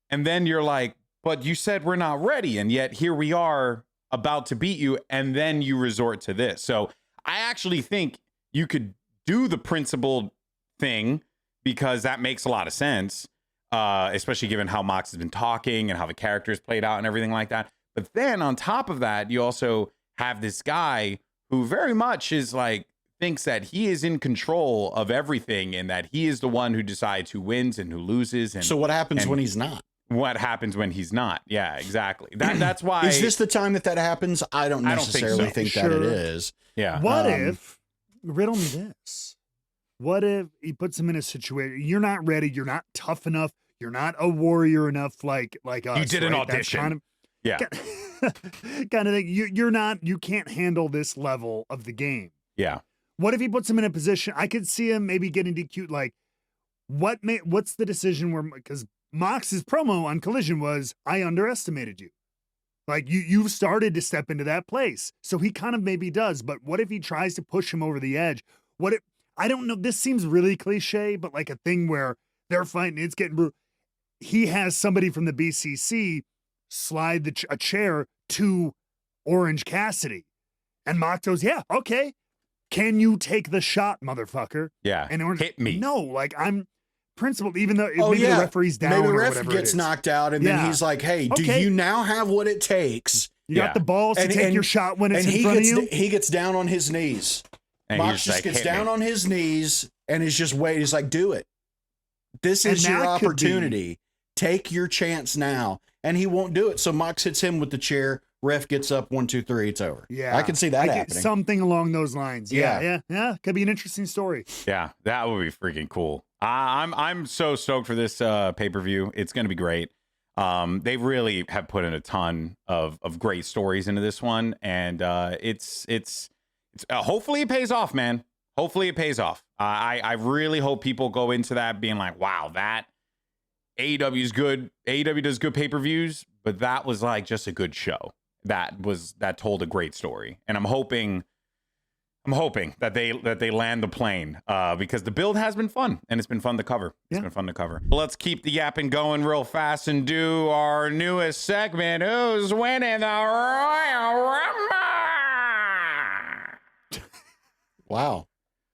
and then you're like, but you said we're not ready, and yet here we are about to beat you, and then you resort to this. So I actually think you could do the principled thing because that makes a lot of sense. Especially given how Mox has been talking and how the characters played out and everything like that. But then on top of that, you also have this guy who very much is like, thinks that he is in control of everything and that he is the one who decides who wins and who loses. And so what happens when he's not? What happens when he's not? Yeah, exactly. That's why. Is this the time that happens? I don't necessarily think that it is. Yeah. What if, riddle me this, what if he puts him in a situation, you're not ready, you're not tough enough, you're not a warrior enough like us. You did an audition. Kind of thing. You can't handle this level of the game. Yeah. What if he puts him in a position, I could see him maybe getting DQ'd, like, what's the decision where, because Mox's promo on Collision was, I underestimated you. Like, you've started to step into that place. So he kind of maybe does, but what if he tries to push him over the edge? I don't know, this seems really cliche, but like a thing where they're fighting, it's getting brutal. He has somebody from the BCC slide a chair to Orange Cassidy. And Mox goes, yeah, okay. Can you take the shot, motherfucker? Yeah, and Orange, hit me. No, like, I'm principled, even though maybe the referee's down maybe or ref whatever gets knocked out, and then he's like, hey, do you now have what it takes? You got the balls to take your shot when it's in front of you? He gets down on his knees. And Mox just gets down on his knees and is just waiting. He's like, do it. This is your opportunity. Take your chance now. And he won't do it. So Mox hits him with the chair. Ref gets up, 1, 2, 3. It's over. Yeah. I can see that happening. Something along those lines. Yeah. Could be an interesting story. Yeah, that would be freaking cool. I'm so stoked for this pay-per-view. It's going to be great. They really have put in a ton of great stories into this one. And it's hopefully it pays off, man. Hopefully it pays off. I really hope people go into that being like, wow, that AEW is good. AEW does good pay-per-views, but that was like just a good show. That told a great story. And I'm hoping that they land the plane because the build has been fun and it's been fun to cover. It's been fun to cover. Let's keep the yapping going real fast and do our newest segment. Who's winning the Royal Rumble? Wow.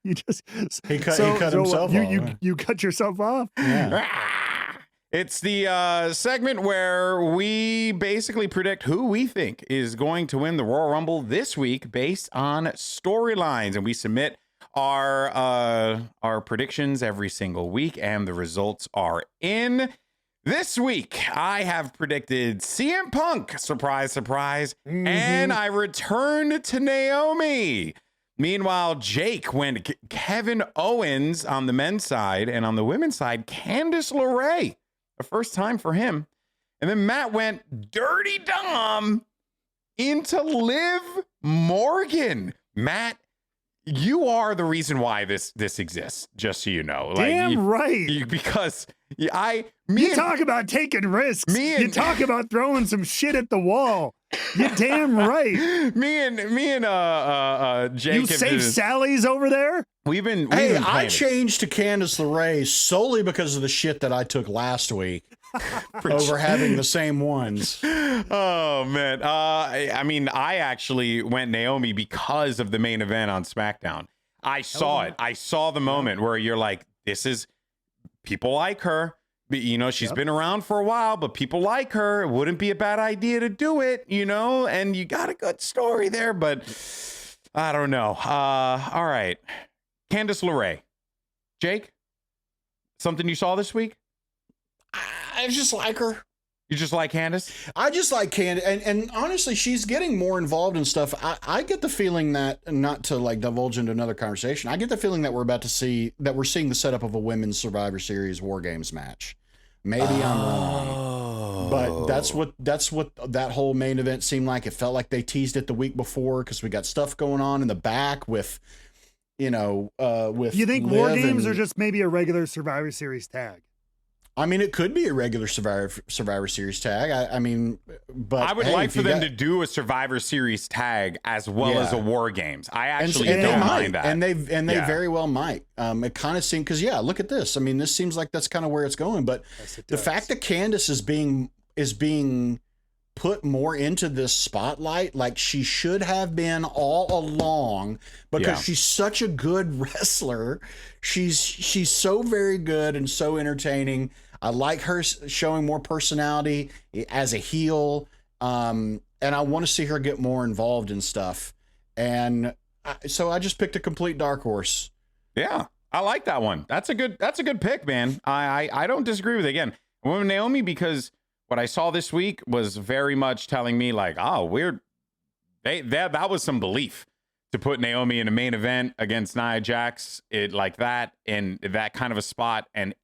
You just he cut himself off. You cut yourself off. Yeah. It's the segment where we basically predict who we think is going to win the Royal Rumble this week based on storylines, and we submit our predictions every single week, and the results are in. This week, I have predicted CM Punk, surprise, surprise, and I returned to Naomi. Meanwhile, Jake went Kevin Owens on the men's side, and on the women's side, Candice LeRae. The first time for him. And then Matt went Dirty Dom into Liv Morgan. Matt, you are the reason why this exists, just so you know. Damn right. Because you talk about taking risks. You talk about throwing some shit at the wall. You're damn right. Me and Jake. You safe Sally's over there? I changed to Candice LeRae solely because of the shit that I took last week over having the same ones. Oh man. I actually went Naomi because of the main event on SmackDown. I saw it. I saw the moment where you're like, this is, people like her. You know, she's been around for a while, but people like her. It wouldn't be a bad idea to do it, you know, and you got a good story there, but I don't know. All right. Candice LeRae. Jake, something you saw this week? I just like her. You just like Candice? I just like Candice. And honestly, she's getting more involved in stuff. I get the feeling that, not to like divulge into another conversation, I get the feeling that we're seeing the setup of a women's Survivor Series War Games match. Maybe I'm wrong, but that's what that whole main event seemed like. It felt like they teased it the week before because we got stuff going on in the back with, with. You think War Games are just maybe a regular Survivor Series tag? I mean, it could be a regular Survivor Series tag. But I would like for them to do a Survivor Series tag as well as a War Games. I actually don't mind that, and they very well might. It kind of seemed, because look at this. I mean, this seems like that's kind of where it's going. But the fact that Candice is being put more into this spotlight, like she should have been all along, because she's such a good wrestler. She's so very good and so entertaining. I like her showing more personality as a heel, and I want to see her get more involved in stuff. And so I just picked a complete dark horse. Yeah, I like that one. That's a good pick, man. I don't disagree with it. Again, I went with Naomi because what I saw this week was very much telling me like, that was some belief to put Naomi in a main event against Nia Jax, like that, in that kind of a spot, and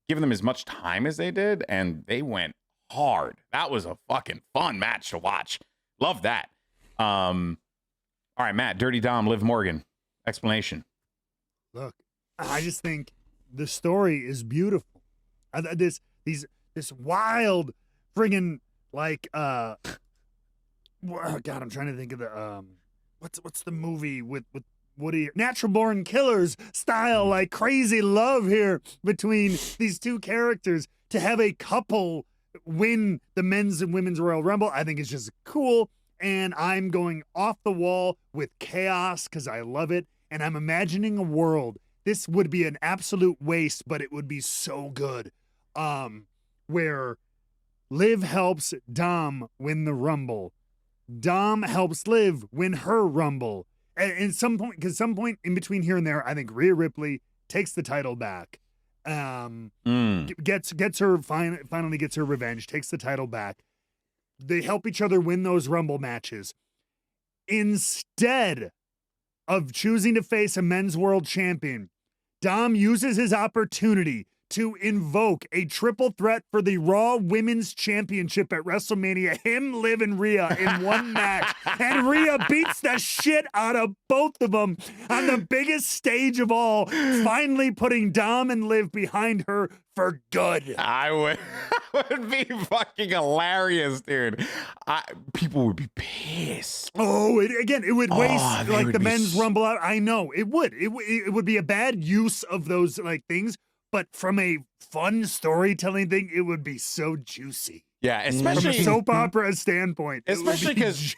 give them as much time as they did, and they went hard. That was a fucking fun match to watch. Love that. All right, Matt, Dirty Dom, Liv Morgan, explanation. Look, I just think the story is beautiful. This wild friggin' like God, I'm trying to think of the what's the movie with Woody, Natural Born Killers style, like crazy love here between these two characters. To have a couple win the men's and women's Royal Rumble, I think is just cool. And I'm going off the wall with chaos because I love it. And I'm imagining a world. This would be an absolute waste, but it would be so good. Where Liv helps Dom win the Rumble. Dom helps Liv win her Rumble. At some point in between here and there, I think Rhea Ripley takes the title back, gets her finally gets her revenge, takes the title back. They help each other win those Rumble matches. Instead of choosing to face a men's world champion, Dom uses his opportunity to invoke a triple threat for the Raw Women's Championship at WrestleMania, him, Liv, and Rhea in one match. And Rhea beats the shit out of both of them on the biggest stage of all, finally putting Dom and Liv behind her for good. I would be fucking hilarious, dude. People would be pissed. Oh, it would waste like the men's Rumble out. I know, it would. It would be a bad use of those like things. But from a fun storytelling thing, it would be so juicy. Yeah, especially from a soap opera standpoint. Especially because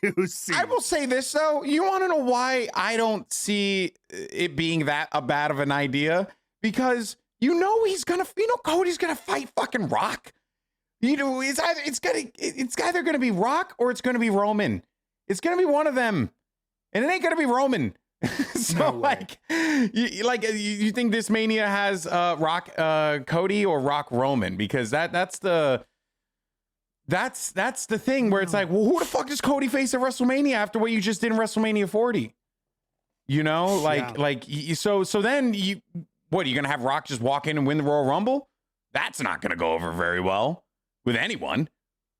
I will say this though, you want to know why I don't see it being that bad of an idea? Because he's gonna, Cody's gonna fight fucking Rock. It's either gonna be Rock or it's gonna be Roman. It's gonna be one of them, and it ain't gonna be Roman. So no you think this Mania has Rock Cody or Rock Roman? Because that's the thing where it's like, well, who the fuck does Cody face at WrestleMania after what you just did in WrestleMania 40? So then what are you gonna have Rock just walk in and win the Royal Rumble? That's not gonna go over very well with anyone.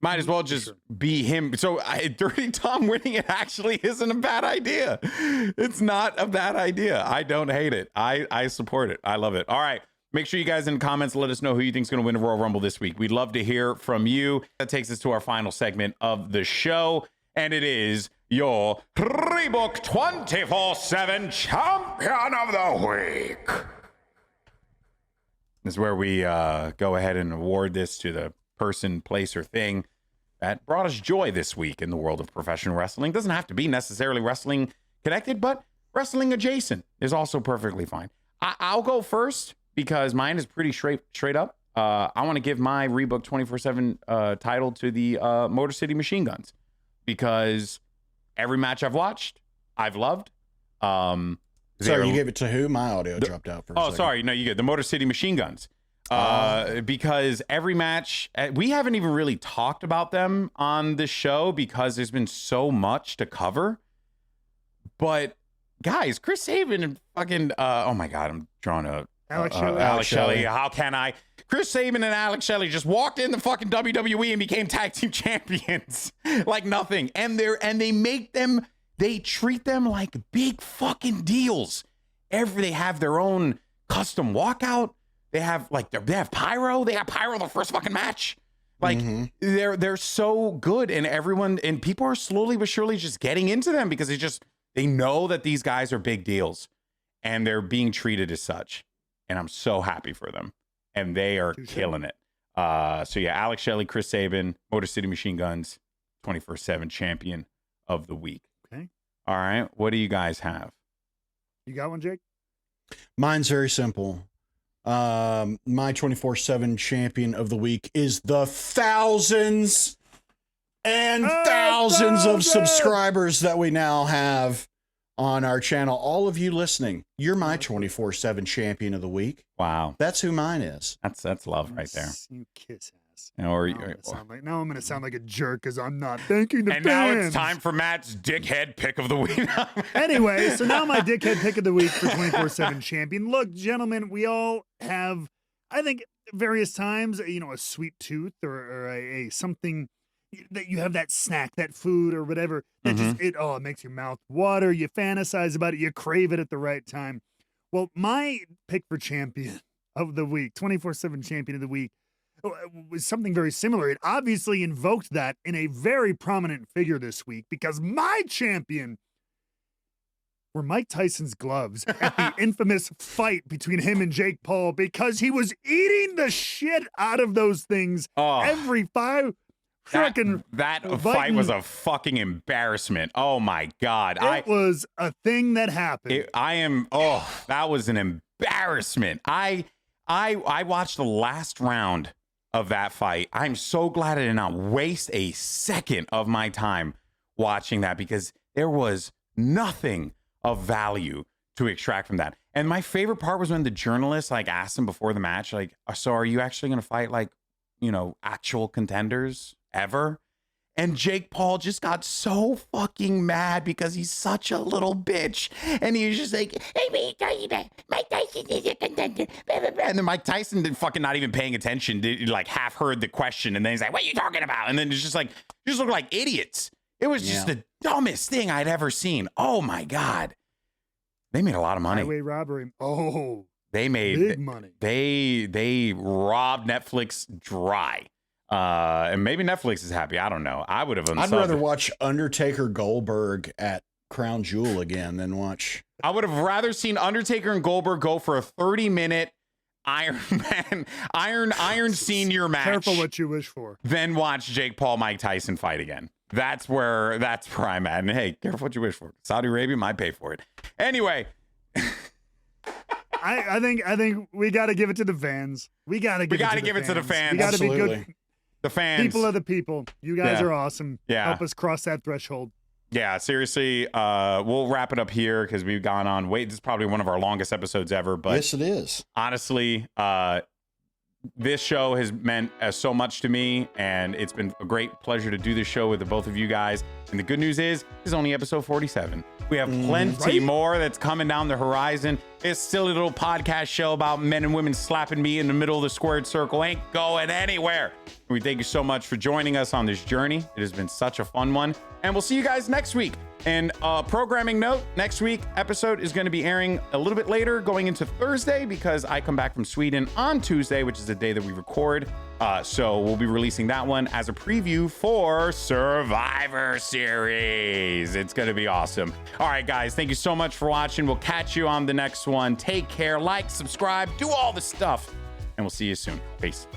Might as well just be him. So Dirty Tom winning it actually isn't a bad idea. It's not a bad idea. I don't hate it. I support it. I love it. All right. Make sure you guys in the comments let us know who you think is going to win the Royal Rumble this week. We'd love to hear from you. That takes us to our final segment of the show, and it is your Rebooked 24/7 Champion of the Week. This is where we go ahead and award this to the person, place, or thing that brought us joy this week in the world of professional wrestling. Doesn't have to be necessarily wrestling connected, but wrestling adjacent is also perfectly fine. I'll go first because mine is pretty straight up. I want to give my Rebooked 24/7 title to the Motor City Machine Guns because every match I've watched, I've loved. Sorry, you gave it to who? My audio dropped out for a second. Sorry. No, you get the Motor City Machine Guns. Because every match, we haven't even really talked about them on the show because there's been so much to cover. But guys, Chris Sabin and fucking, oh my God, I'm drawing a Alex Shelley. How can I? Chris Sabin and Alex Shelley just walked in the fucking WWE and became tag team champions like nothing. And they treat them like big fucking deals. They have their own custom walkout. They have pyro. They have pyro the first fucking match. Like they're so good, and people are slowly but surely just getting into them because they know that these guys are big deals, and they're being treated as such. And I'm so happy for them, and they are killing it. So yeah, Alex Shelley, Chris Sabin, Motor City Machine Guns, 24/7 Champion of the Week. Okay. All right, what do you guys have? You got one, Jake? Mine's very simple. My 24/7 Champion of the Week is the thousands and thousands of subscribers that we now have on our channel. All of you listening, you're my 24/7 Champion of the Week. Wow, that's who mine is. That's love right there. You kiss ass. Now I'm going to sound like a jerk because I'm not thanking the fans. And now it's time for Matt's dickhead pick of the week. Anyway, so now my dickhead pick of the week for 24/7 Champion. Look, gentlemen, we all have, I think, various times, a sweet tooth or a something that you have, that snack, that food or whatever that it makes your mouth water. You fantasize about it. You crave it at the right time. Well, my pick for champion of the week, 24/7 Champion of the Week, was something very similar. It obviously invoked that in a very prominent figure this week because my champion were Mike Tyson's gloves at the infamous fight between him and Jake Paul because he was eating the shit out of those things every five freaking. That fight was a fucking embarrassment. Oh my God. It was a thing that happened. That was an embarrassment. I watched the last round of that fight. I'm so glad I did not waste a second of my time watching that because there was nothing of value to extract from that. And my favorite part was when the journalist asked him before the match, so are you actually going to fight actual contenders ever? And Jake Paul just got so fucking mad because he's such a little bitch. And he was just like, hey, Mike Tyson is a contender. And then Mike Tyson did fucking not even paying attention, half heard the question. And then he's like, what are you talking about? And then it's just just look like idiots. It was just the dumbest thing I'd ever seen. Oh my God. They made a lot of money. Highway robbery. Oh, they made big money. They robbed Netflix dry. And maybe Netflix is happy. I don't know. I would have. I'd rather watch Undertaker Goldberg at Crown Jewel again than watch. I would have rather seen Undertaker and Goldberg go for a 30-minute Iron Man, Iron Senior match. Careful what you wish for. Then watch Jake Paul, Mike Tyson fight again. That's where I'm at. And hey, careful what you wish for. Saudi Arabia might pay for it. Anyway. I think we got to give it to the fans. We got to give it to the fans. We got to be good. The fans. People are the people. You guys are awesome. Yeah. Help us cross that threshold. Yeah, seriously. We'll wrap it up here because we've gone on. This is probably one of our longest episodes ever. But yes, it is. Honestly, this show has meant so much to me, and it's been a great pleasure to do this show with the both of you guys. And the good news is, this is only episode 47. We have plenty more that's coming down the horizon. This silly little podcast show about men and women slapping me in the middle of the squared circle ain't going anywhere. We thank you so much for joining us on this journey. It has been such a fun one. And we'll see you guys next week. And programming note, next week episode is going to be airing a little bit later, going into Thursday, because I come back from Sweden on Tuesday, which is the day that we record. So we'll be releasing that one as a preview for Survivor Series. It's going to be awesome. All right, guys, thank you so much for watching. We'll catch you on the next one. Take care, like, subscribe, do all the stuff, and we'll see you soon. Peace.